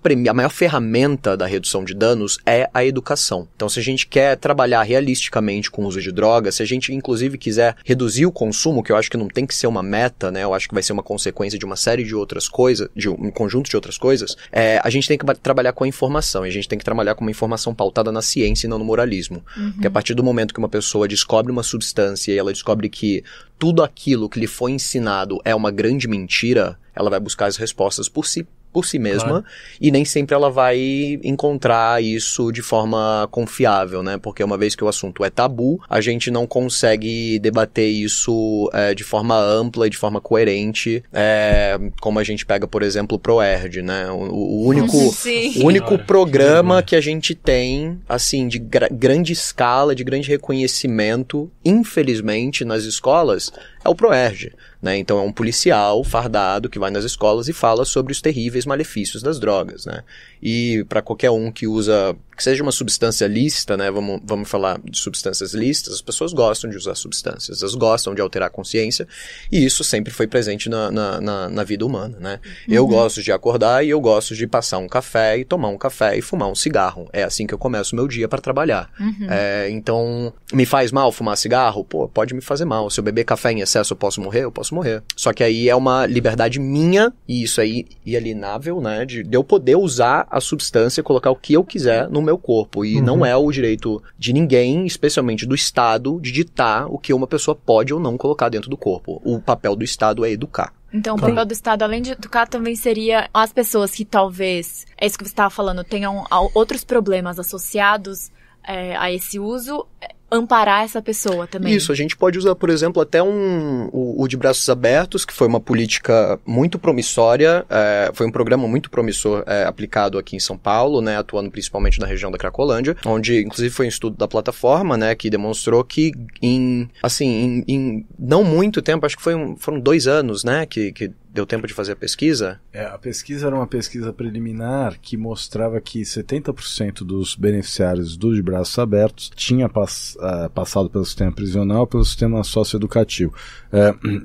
ferramenta da redução de danos é a educação. Então, se a gente quer trabalhar realisticamente com o uso de drogas, se a gente, inclusive, quiser reduzir o consumo, que eu acho que não tem que ser uma meta, né? Eu acho que vai ser uma consequência de uma série de outras coisas, de um conjunto de outras coisas, a gente tem que trabalhar com a informação, e a gente tem que trabalhar com uma informação pautada na ciência e não no moralismo. Porque a partir do momento que uma pessoa descobre uma substância e ela descobre que tudo aquilo que lhe foi ensinado é uma grande mentira, ela vai buscar as respostas por si por si mesma, Claro. e nem sempre ela vai encontrar isso de forma confiável, né? Porque uma vez que o assunto é tabu, a gente não consegue debater isso de forma ampla e de forma coerente, como a gente pega, por exemplo, o ProErd, né? O único, Sim. o único programa que a gente tem, assim, de grande escala, de grande reconhecimento, infelizmente, nas escolas, é o ProErd, né? Então é um policial fardado que vai nas escolas e fala sobre os terríveis malefícios das drogas, né? E para qualquer um que usa, que seja uma substância lícita, né? Vamos falar de substâncias lícitas, as pessoas gostam de usar substâncias, elas gostam de alterar a consciência, e isso sempre foi presente na vida humana, né? Eu gosto de acordar e eu gosto de passar um café e tomar um café e fumar um cigarro. É assim que eu começo o meu dia para trabalhar. Então, me faz mal fumar cigarro? Pô, pode me fazer mal. Se eu beber café em excesso, eu posso morrer? Eu posso morrer. Só que aí é uma liberdade minha, e isso é inalienável, né? De eu poder usar a substância, colocar o que eu quiser no meu corpo. E não é o direito de ninguém, especialmente do Estado, de ditar o que uma pessoa pode ou não colocar dentro do corpo. O papel do Estado é educar. Então, o papel do Estado, além de educar, também seria as pessoas que talvez, é isso que você estava falando, tenham outros problemas associados a esse uso, amparar essa pessoa também. Isso, a gente pode usar, por exemplo, até o de braços abertos, que foi uma política muito promissória, foi um programa muito promissor aplicado aqui em São Paulo, né, atuando principalmente na região da Cracolândia, onde, inclusive, foi um estudo da plataforma, né, que demonstrou que em não muito tempo, acho que foram 2 anos, né, que deu tempo de fazer a pesquisa? A pesquisa era uma pesquisa preliminar que mostrava que 70% dos beneficiários do de braços abertos tinha passado pelo sistema prisional, pelo sistema socioeducativo.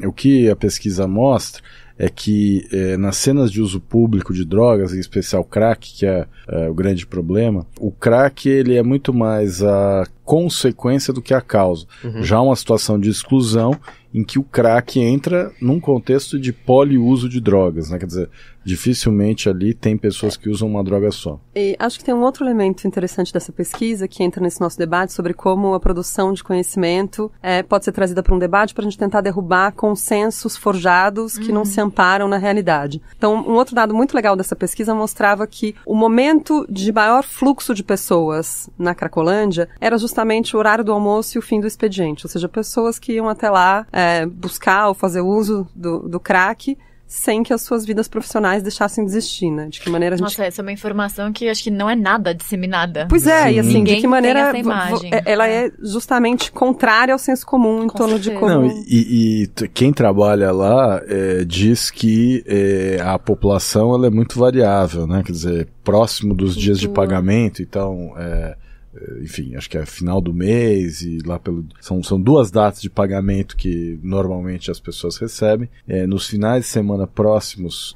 O que a pesquisa mostra é que nas cenas de uso público de drogas, em especial crack, que é o grande problema, o crack ele é muito mais a consequência do que a causa. Já uma situação de exclusão em que o crack entra num contexto de poliuso de drogas, né? Quer dizer, dificilmente ali tem pessoas que usam uma droga só. E acho que tem um outro elemento interessante dessa pesquisa que entra nesse nosso debate sobre como a produção de conhecimento pode ser trazida para um debate para a gente tentar derrubar consensos forjados que não se amparam na realidade. Então, um outro dado muito legal dessa pesquisa mostrava que o momento de maior fluxo de pessoas na Cracolândia era justamente o horário do almoço e o fim do expediente, ou seja, pessoas que iam até lá buscar ou fazer uso do crack sem que as suas vidas profissionais deixassem de existir, né? De que maneira a gente... Nossa, essa é uma informação que acho que não é nada disseminada. Pois é, Sim. e assim, Ninguém de que maneira tem essa imagem. ela é justamente contrária ao senso comum em torno de como... Não, e quem trabalha lá diz que a população ela é muito variável, né? Quer dizer, próximo dos dias de pagamento, então... enfim, acho que é final do mês e lá são 2 datas de pagamento que normalmente as pessoas recebem. Nos finais de semana próximos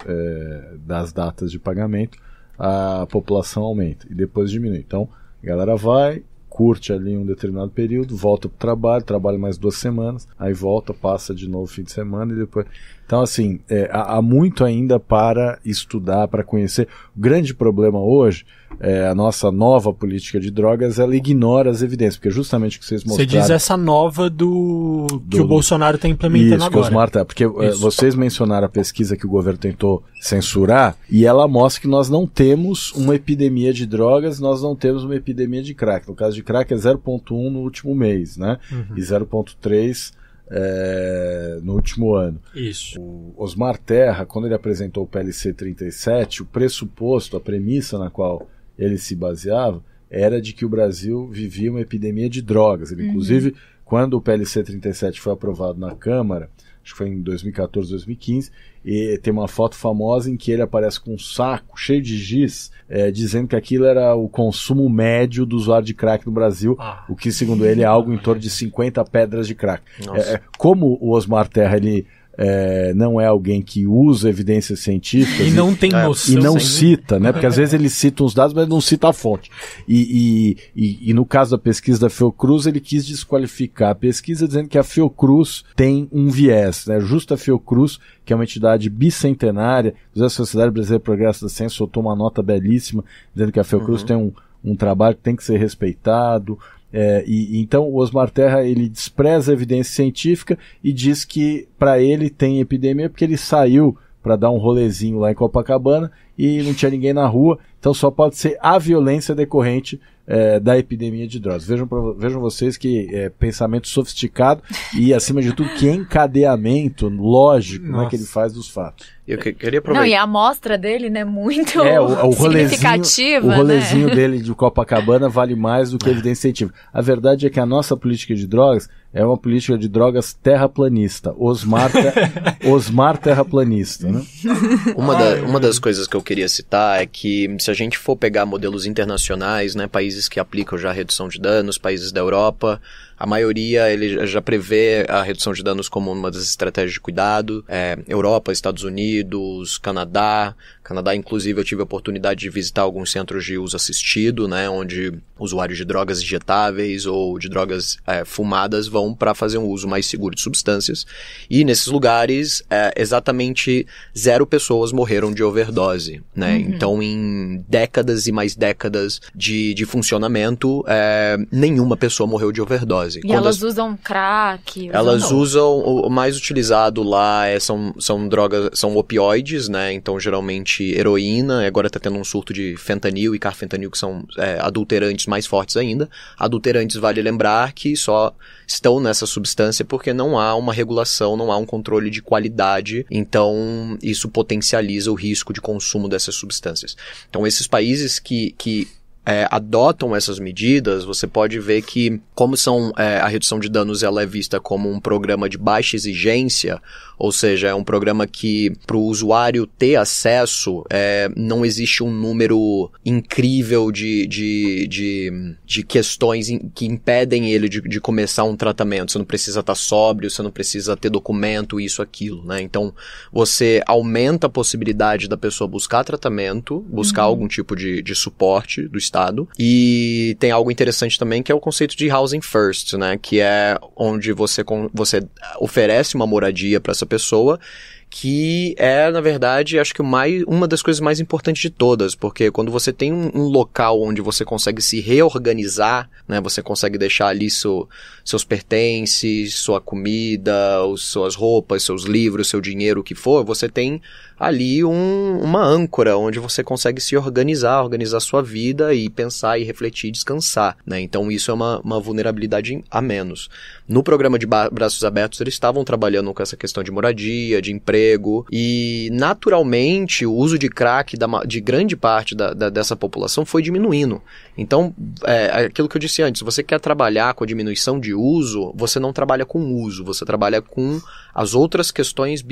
das datas de pagamento, a população aumenta e depois diminui. Então, a galera vai, curte ali um determinado período, volta pro trabalha mais 2 semanas, aí volta, passa de novo o fim de semana e depois... Então, assim, há muito ainda para estudar, para conhecer. O grande problema hoje, a nossa nova política de drogas, ela ignora as evidências, porque justamente o que vocês mostraram... Você diz essa nova que o Bolsonaro está implementando isso, agora. Osmar, porque vocês mencionaram a pesquisa que o governo tentou censurar, e ela mostra que nós não temos uma epidemia de drogas, nós não temos uma epidemia de crack. No caso de crack é 0,1 no último mês, né? E 0,3 no último ano. Isso. O Osmar Terra, quando ele apresentou o PLC 37, o pressuposto, a premissa na qual ele se baseava, era de que o Brasil vivia uma epidemia de drogas. Ele, inclusive, quando o PLC 37 foi aprovado na Câmara, acho que foi em 2014, 2015, e tem uma foto famosa em que ele aparece com um saco cheio de giz, dizendo que aquilo era o consumo médio do usuário de crack no Brasil, o que, segundo ele, é algo em torno de 50 pedras de crack. Como o Osmar Terra, ele não é alguém que usa evidências científicas e não tem noção e não cita, né? Porque às vezes ele cita uns dados, mas não cita a fonte. E no caso da pesquisa da Fiocruz, ele quis desqualificar a pesquisa dizendo que a Fiocruz tem um viés, né? Justo a Fiocruz, que é uma entidade bicentenária, a Sociedade Brasileira de Progresso da Ciência soltou uma nota belíssima dizendo que a Fiocruz tem um trabalho que tem que ser respeitado. Então o Osmar Terra ele despreza a evidência científica e diz que para ele tem epidemia porque ele saiu para dar um rolezinho lá em Copacabana e não tinha ninguém na rua, então só pode ser a violência decorrente da epidemia de drogas. Vejam vocês que pensamento sofisticado e, acima de tudo, que encadeamento lógico, né, que ele faz dos fatos. Eu queria aproveitar. Não, e a amostra dele, né, muito o significativa. O rolezinho dele de Copacabana vale mais do que evidência científica. A verdade é que a nossa política de drogas é uma política de drogas terraplanista. Osmar terraplanista, né? Uma das coisas que eu queria citar é que, se a gente for pegar modelos internacionais, né, países que aplicam já a redução de danos, países da Europa, a maioria ele já prevê a redução de danos como uma das estratégias de cuidado. Europa, Estados Unidos, Canadá, inclusive, eu tive a oportunidade de visitar alguns centros de uso assistido, né, onde usuários de drogas injetáveis ou de drogas fumadas vão para fazer um uso mais seguro de substâncias. E nesses lugares, exatamente 0 pessoas morreram de overdose, né? Então, em décadas e mais décadas de funcionamento, nenhuma pessoa morreu de overdose. E elas usam crack? Elas usam, o mais utilizado lá são drogas, são opioides, né? Então, geralmente, heroína, agora está tendo um surto de fentanil e carfentanil, que são adulterantes mais fortes ainda. Adulterantes, vale lembrar que só estão nessa substância porque não há uma regulação, não há um controle de qualidade, então isso potencializa o risco de consumo dessas substâncias. Então, esses países que adotam essas medidas, você pode ver que, como a redução de danos ela é vista como um programa de baixa exigência, ou seja, é um programa que, para o usuário ter acesso, não existe um número incrível de questões que impedem ele de começar um tratamento. Você não precisa estar sóbrio, você não precisa ter documento, isso, aquilo, né? Então, você aumenta a possibilidade da pessoa buscar tratamento, buscar algum tipo de suporte do Estado. E tem algo interessante também, que é o conceito de housing first, né? Que é onde você oferece uma moradia para essa pessoa, que na verdade, acho que uma das coisas mais importantes de todas, porque quando você tem um local onde você consegue se reorganizar, né, você consegue deixar ali seus pertences, sua comida, suas roupas, seus livros, seu dinheiro, o que for, você tem ali uma âncora onde você consegue se organizar sua vida e pensar e refletir e descansar, né? Então isso é uma vulnerabilidade a menos. No programa de Braços Abertos, eles estavam trabalhando com essa questão de moradia, de emprego, e naturalmente o uso de crack de grande parte dessa população foi diminuindo. Então, aquilo que eu disse antes, se você quer trabalhar com a diminuição de uso, você não trabalha com uso, você trabalha com as outras questões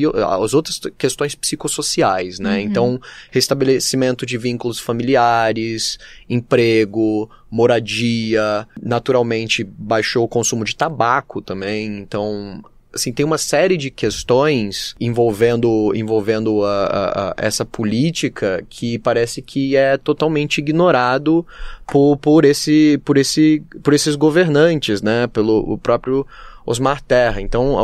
psicossociais, né? Então, restabelecimento de vínculos familiares, emprego, moradia, naturalmente baixou o consumo de tabaco também. Então, assim, tem uma série de questões envolvendo essa política que parece que é totalmente ignorado por esses governantes, né? Pelo próprio Osmar Terra. Então,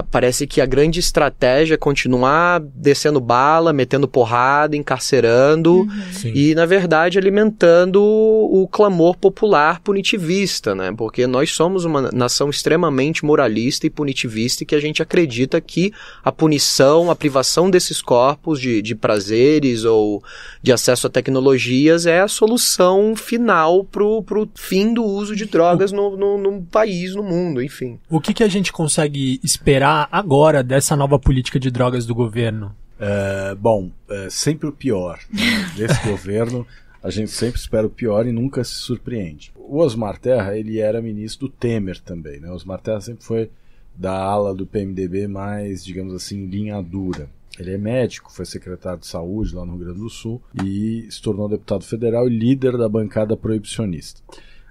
parece que a grande estratégia é continuar descendo bala, metendo porrada, encarcerando e, na verdade, alimentando o clamor popular punitivista, né? Porque nós somos uma nação extremamente moralista e punitivista e que a gente acredita que a punição, a privação desses corpos de prazeres ou de acesso a tecnologias é a solução final pro fim do uso de drogas no país, no mundo, enfim. O que a gente consegue esperar agora dessa nova política de drogas do governo? Sempre o pior. Né? Desse governo, a gente sempre espera o pior e nunca se surpreende. O Osmar Terra, ele era ministro do Temer também, né? O Osmar Terra sempre foi da ala do PMDB mais, digamos assim, linha dura. Ele é médico, foi secretário de saúde lá no Rio Grande do Sul e se tornou deputado federal e líder da bancada proibicionista.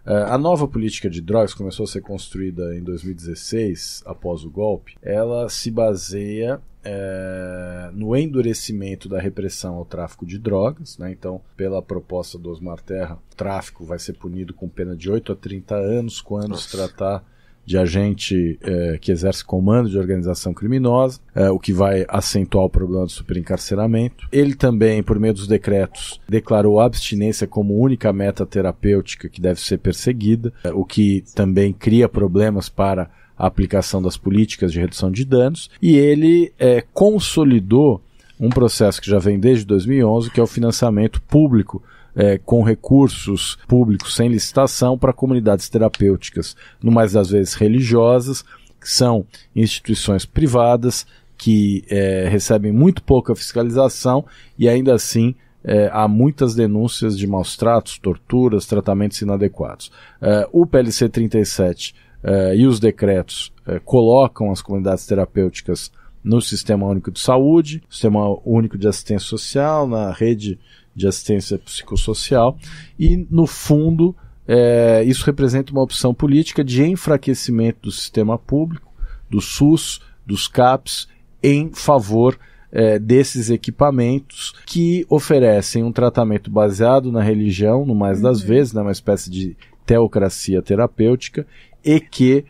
A nova política de drogas começou a ser construída em 2016, após o golpe. Ela se baseia no endurecimento da repressão ao tráfico de drogas, né? Então, pela proposta do Osmar Terra, o tráfico vai ser punido com pena de 8 a 30 anos quando se tratar de agente que exerce comando de organização criminosa, o que vai acentuar o problema do superencarceramento. Ele também, por meio dos decretos, declarou a abstinência como única meta terapêutica que deve ser perseguida, o que também cria problemas para a aplicação das políticas de redução de danos, e ele consolidou um processo que já vem desde 2011, que é o financiamento público com recursos públicos sem licitação para comunidades terapêuticas, no mais das vezes religiosas, que são instituições privadas que recebem muito pouca fiscalização e ainda assim há muitas denúncias de maus tratos, torturas, tratamentos inadequados. O PLC 37 e os decretos colocam as comunidades terapêuticas no Sistema Único de Saúde, Sistema Único de Assistência Social, na rede de assistência psicossocial, e no fundo isso representa uma opção política de enfraquecimento do sistema público, do SUS, dos CAPs, em favor desses equipamentos que oferecem um tratamento baseado na religião, no mais das vezes, né, uma espécie de teocracia terapêutica, e que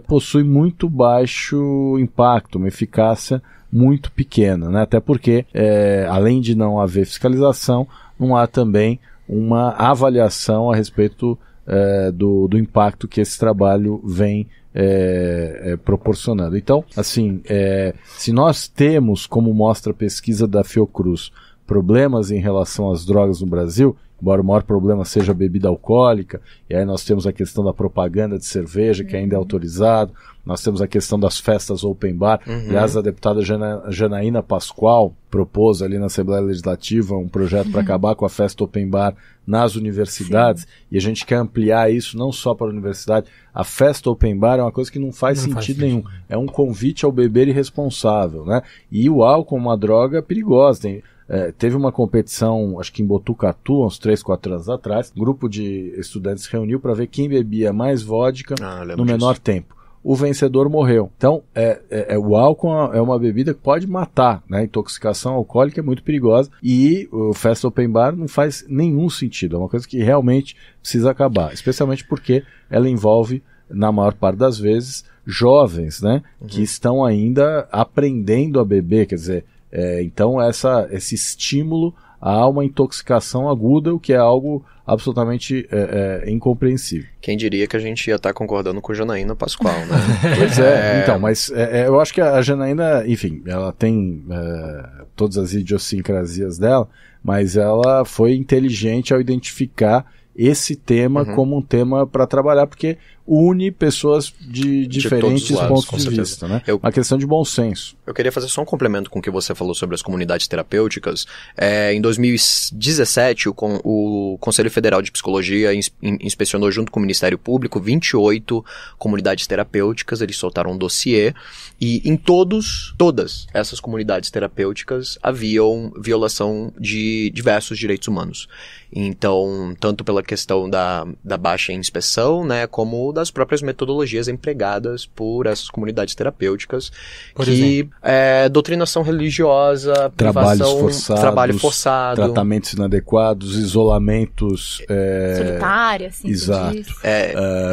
possui muito baixo impacto, uma eficácia muito pequena, né? Até porque, além de não haver fiscalização, não há também uma avaliação a respeito do impacto que esse trabalho vem proporcionando. Então, assim, se nós temos, como mostra a pesquisa da Fiocruz, problemas em relação às drogas no Brasil, embora o maior problema seja a bebida alcoólica, e aí nós temos a questão da propaganda de cerveja, que ainda é autorizado, nós temos a questão das festas open bar. Aliás, a deputada Janaína Pascoal propôs ali na Assembleia Legislativa um projeto para acabar com a festa open bar nas universidades, e a gente quer ampliar isso não só para a universidade. A festa open bar é uma coisa que não faz sentido nenhum, é um convite ao beber irresponsável, né? E o álcool é uma droga perigosa. Teve uma competição, acho que em Botucatu, uns 3, 4 anos atrás, um grupo de estudantes se reuniu para ver quem bebia mais vodka no menor tempo. O vencedor morreu. Então, o álcool é uma bebida que pode matar, né? A intoxicação alcoólica é muito perigosa, e o Festa Open Bar não faz nenhum sentido. É uma coisa que realmente precisa acabar, especialmente porque ela envolve, na maior parte das vezes, jovens, né? Que estão ainda aprendendo a beber, quer dizer, então esse estímulo a uma intoxicação aguda, o que é algo absolutamente incompreensível. Quem diria que a gente ia estar concordando com a Janaína Pascoal, né? Pois então, mas eu acho que a Janaína, enfim, ela tem todas as idiosincrasias dela, mas ela foi inteligente ao identificar esse tema como um tema para trabalhar, porque une pessoas de diferentes pontos de vista, né? Uma questão de bom senso. Eu queria fazer só um complemento com o que você falou sobre as comunidades terapêuticas. Em 2017, o Conselho Federal de Psicologia inspecionou junto com o Ministério Público 28 comunidades terapêuticas. Eles soltaram um dossiê e em todas essas comunidades terapêuticas haviam violação de diversos direitos humanos. Então, tanto pela questão da baixa inspeção, né, como das próprias metodologias empregadas por essas comunidades terapêuticas, por exemplo, doutrinação religiosa, trabalho forçado, tratamentos inadequados, isolamentos solitária, assim. Exato.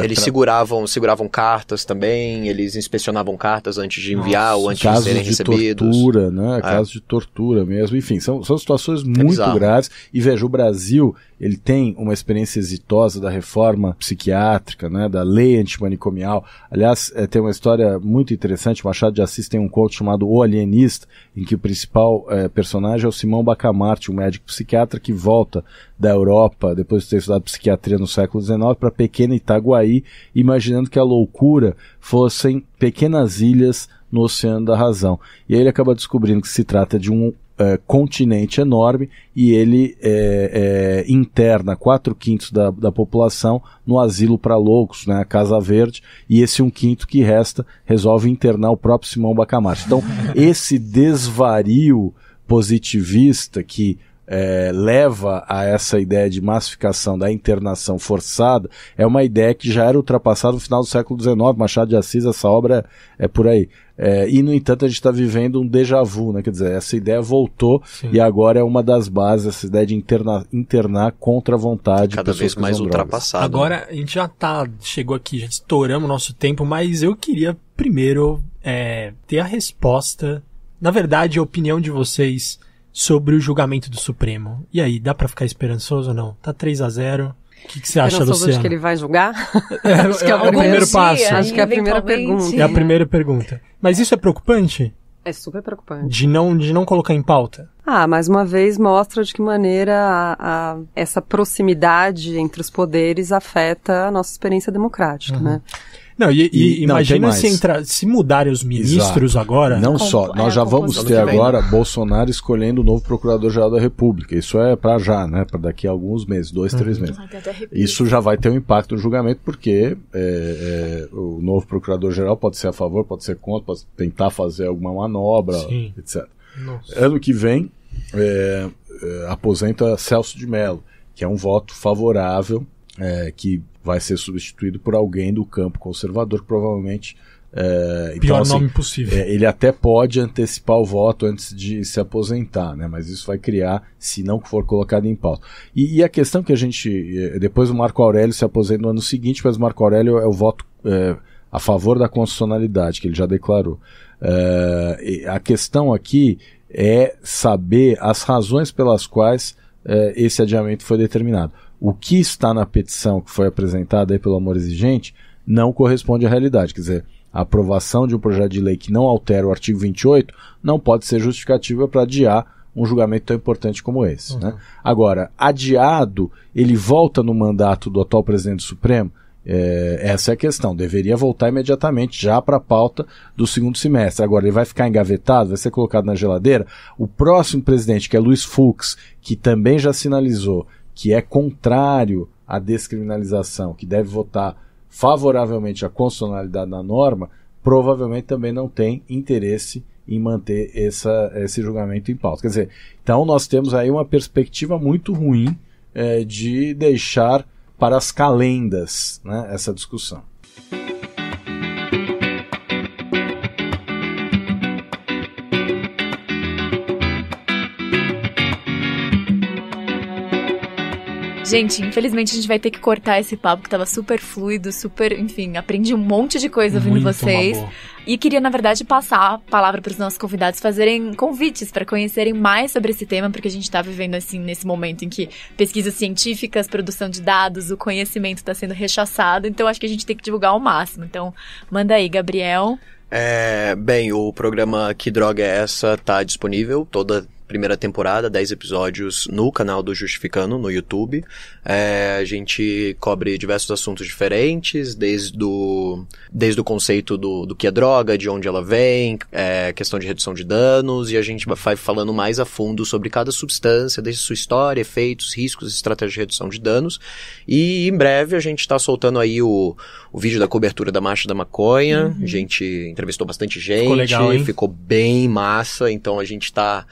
Eles seguravam cartas também, eles inspecionavam cartas antes de enviar ou antes de serem recebidos. Casos de tortura, né? Casos de tortura mesmo. Enfim, são situações muito graves. E veja, o Brasil, ele tem uma experiência exitosa da reforma psiquiátrica, né, da lei antimanicomial. Aliás, tem uma história muito interessante. Machado de Assis tem um conto chamado O Alienista, em que o principal personagem é o Simão Bacamarte, um médico psiquiatra que volta da Europa, depois de ter estudado psiquiatria no século XIX, para a pequena Itaguaí, imaginando que a loucura fossem pequenas ilhas no Oceano da Razão. E aí ele acaba descobrindo que se trata de um continente enorme, e ele interna 4/5 da população no asilo para loucos, né, a Casa Verde, e esse 1/5 que resta resolve internar o próprio Simão Bacamarte. Então, esse desvario positivista que leva a essa ideia de massificação da internação forçada é uma ideia que já era ultrapassada no final do século XIX. Machado de Assis, essa obra é por aí. E, no entanto, a gente está vivendo um déjà vu, né? Quer dizer, essa ideia voltou. Sim. E agora é uma das bases, essa ideia de internar contra a vontade. Cada vez mais ultrapassada. Agora, a gente já chegou aqui, já estouramos o nosso tempo, mas eu queria primeiro ter a resposta, na verdade, a opinião de vocês sobre o julgamento do Supremo. E aí, dá pra ficar esperançoso ou não? Tá 3-0. O que você acha, Luciana? Acho que ele vai julgar? Acho que é o primeiro passo. Acho que é a primeira pergunta. É a primeira pergunta. Mas isso é preocupante? É super preocupante. De não colocar em pauta? Mais uma vez mostra de que maneira essa proximidade entre os poderes afeta a nossa experiência democrática, né? Não, imagina se mudarem os ministros agora. Não só, nós já vamos ter agora Bolsonaro escolhendo o novo Procurador-Geral da República. Isso é para já, né? Para daqui a alguns meses, 2, 3 meses. Isso já vai ter um impacto no julgamento, porque o novo Procurador-Geral pode ser a favor, pode ser contra, pode tentar fazer alguma manobra, etc. Nossa. Ano que vem, aposenta Celso de Mello, que é um voto favorável, que vai ser substituído por alguém do campo conservador, que provavelmente... pior nome possível. Ele até pode antecipar o voto antes de se aposentar, né? Mas isso vai criar, se não for colocado em pauta. E a questão que a gente... Depois o Marco Aurélio se aposenta no ano seguinte, mas o Marco Aurélio é o voto a favor da constitucionalidade, que ele já declarou. A questão aqui é saber as razões pelas quais esse adiamento foi determinado. O que está na petição que foi apresentada aí pelo Amor Exigente não corresponde à realidade. Quer dizer, a aprovação de um projeto de lei que não altera o artigo 28 não pode ser justificativa para adiar um julgamento tão importante como esse. Né? Agora, adiado, ele volta no mandato do atual presidente do Supremo? Essa é a questão. Deveria voltar imediatamente já para a pauta do segundo semestre. Agora, ele vai ficar engavetado, vai ser colocado na geladeira? O próximo presidente, que é Luiz Fux, que também já sinalizou que é contrário à descriminalização, que deve votar favoravelmente à constitucionalidade da norma, provavelmente também não tem interesse em manter esse julgamento em pauta. Quer dizer, então nós temos aí uma perspectiva muito ruim de deixar para as calendas, né, essa discussão. Gente, infelizmente a gente vai ter que cortar esse papo que tava super fluido, enfim, aprendi um monte de coisa ouvindo vocês. E queria, na verdade, passar a palavra para os nossos convidados fazerem convites para conhecerem mais sobre esse tema, porque a gente está vivendo, assim, nesse momento em que pesquisas científicas, produção de dados, o conhecimento está sendo rechaçado, então acho que a gente tem que divulgar ao máximo. Então, manda aí, Gabriel. Bem, o programa Que Droga é Essa tá disponível toda primeira temporada, 10 episódios no canal do Justificando, no YouTube. A gente cobre diversos assuntos diferentes, desde o conceito do que é droga, de onde ela vem, questão de redução de danos, e a gente vai falando mais a fundo sobre cada substância, desde sua história, efeitos, riscos, estratégias de redução de danos. E em breve a gente está soltando aí o vídeo da cobertura da Marcha da Maconha. A gente entrevistou bastante gente, ficou legal, hein? Ficou bem massa, então a gente está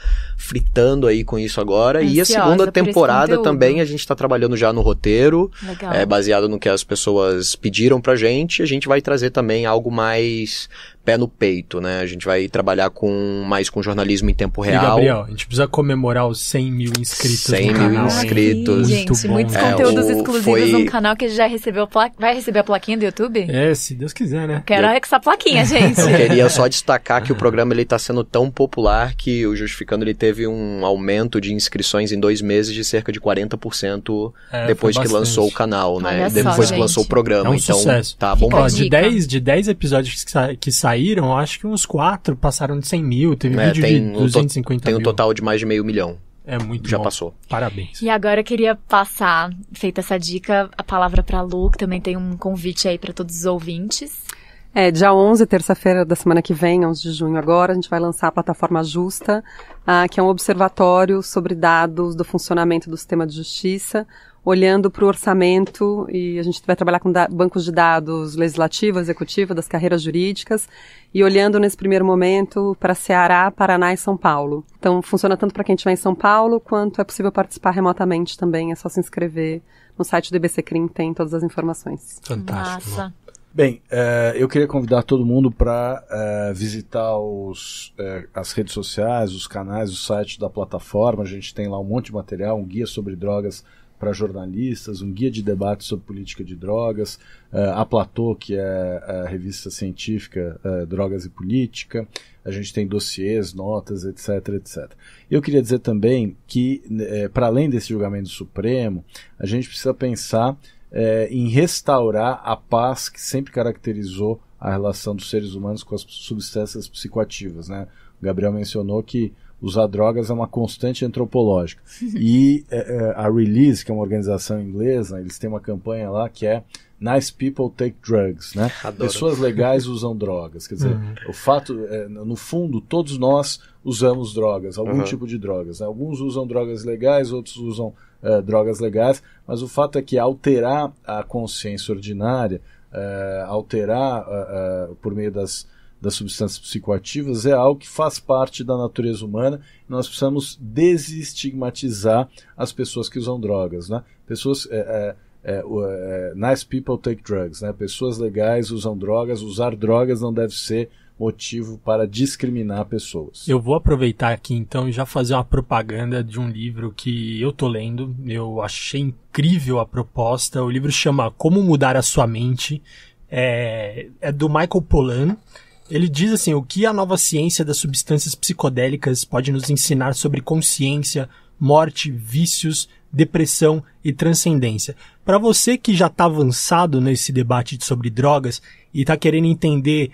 fritando aí com isso agora. E a segunda temporada também a gente tá trabalhando já no roteiro. Legal. Baseado no que as pessoas pediram pra gente. A gente vai trazer também algo mais pé no peito, né? A gente vai trabalhar mais com jornalismo em tempo real. E, Gabriel, a gente precisa comemorar os 100 mil inscritos 100 no canal. 100 mil inscritos. Gente, muitos conteúdos exclusivos no canal que já recebeu vai receber a plaquinha do YouTube? Se Deus quiser, né? Quero essa plaquinha, gente. Eu queria só destacar que o programa ele tá sendo tão popular que o Justificando ele teve um aumento de inscrições em 2 meses de cerca de 40% depois que lançou o canal, né? Olha depois só, que lançou o programa. É um então, sucesso. Tá bom. De 10 episódios que saíram, acho que uns 4 passaram de 100 mil, teve vídeo de 250 mil. Tem um total de mais de 500 mil. É muito Já bom. passou. Parabéns. E agora eu queria passar, feita essa dica, a palavra para a Lu, que também tem um convite aí para todos os ouvintes. Dia 11, terça-feira da semana que vem, 11 de junho agora, a gente vai lançar a plataforma Justa, que é um observatório sobre dados do funcionamento do sistema de justiça, olhando para o orçamento, e a gente vai trabalhar com bancos de dados legislativo, executivo, das carreiras jurídicas, e olhando nesse primeiro momento para Ceará, Paraná e São Paulo. Então funciona tanto para quem estiver em São Paulo, quanto é possível participar remotamente também, é só se inscrever no site do IBCCRIM, tem todas as informações. Fantástico. Massa. Bem, eu queria convidar todo mundo para visitar as redes sociais, os canais, o site da plataforma. A gente tem lá um monte de material, um guia sobre drogas para jornalistas, um guia de debate sobre política de drogas, a Platô, que é a revista científica Drogas e Política, a gente tem dossiês, notas, etc, etc. Eu queria dizer também que, para além desse julgamento do Supremo, a gente precisa pensar em restaurar a paz que sempre caracterizou a relação dos seres humanos com as substâncias psicoativas, né? O Gabriel mencionou que usar drogas é uma constante antropológica. E a Release, que é uma organização inglesa, eles têm uma campanha lá que é Nice People Take Drugs, né? Adoro. Pessoas legais usam drogas. Quer dizer, o fato, no fundo, todos nós usamos drogas, algum tipo de drogas, né? Alguns usam drogas legais, outros usam drogas legais, mas o fato é que alterar a consciência ordinária, alterar por meio das substâncias psicoativas é algo que faz parte da natureza humana. Nós precisamos desestigmatizar as pessoas que usam drogas, né? Pessoas nice people take drugs, né? Pessoas legais usam drogas. Usar drogas não deve ser motivo para discriminar pessoas. Eu vou aproveitar aqui então e já fazer uma propaganda de um livro que eu tô lendo. Eu achei incrível a proposta. O livro chama Como Mudar a Sua Mente. É do Michael Pollan. Ele diz assim: o que a nova ciência das substâncias psicodélicas pode nos ensinar sobre consciência, morte, vícios, depressão e transcendência. Para você que já está avançado nesse debate sobre drogas e está querendo entender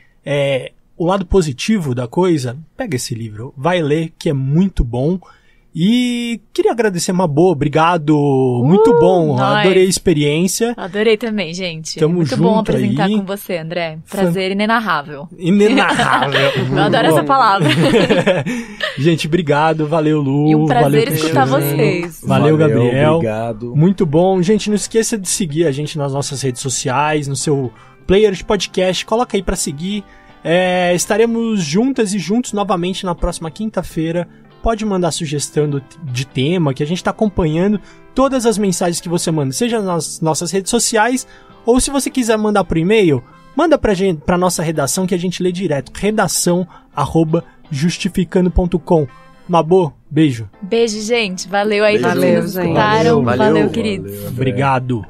o lado positivo da coisa, pega esse livro, vai ler, que é muito bom. E queria agradecer, Mabô, obrigado, muito bom, adorei a experiência. Adorei também, gente. Tamo muito junto bom apresentar aí. Com você, André. Prazer inenarrável. Inenarrável. Eu adoro essa palavra. Gente, obrigado, valeu, Lu. E um prazer valeu, escutar Cristiano. vocês. Valeu, Gabriel. Obrigado. Muito bom. Gente, não esqueça de seguir a gente nas nossas redes sociais, no seu player de podcast, coloca aí pra seguir. Estaremos juntas e juntos novamente na próxima quinta-feira. Pode mandar sugestão de tema, que a gente está acompanhando todas as mensagens que você manda, seja nas nossas redes sociais, ou se você quiser mandar por e-mail, manda pra nossa redação que a gente lê direto, redação@justificando.com. Mabô, beijo. Beijo, gente. Valeu aí. Valeu, todos que gente. escutaram. Valeu, Valeu, queridos. Valeu, André. Obrigado.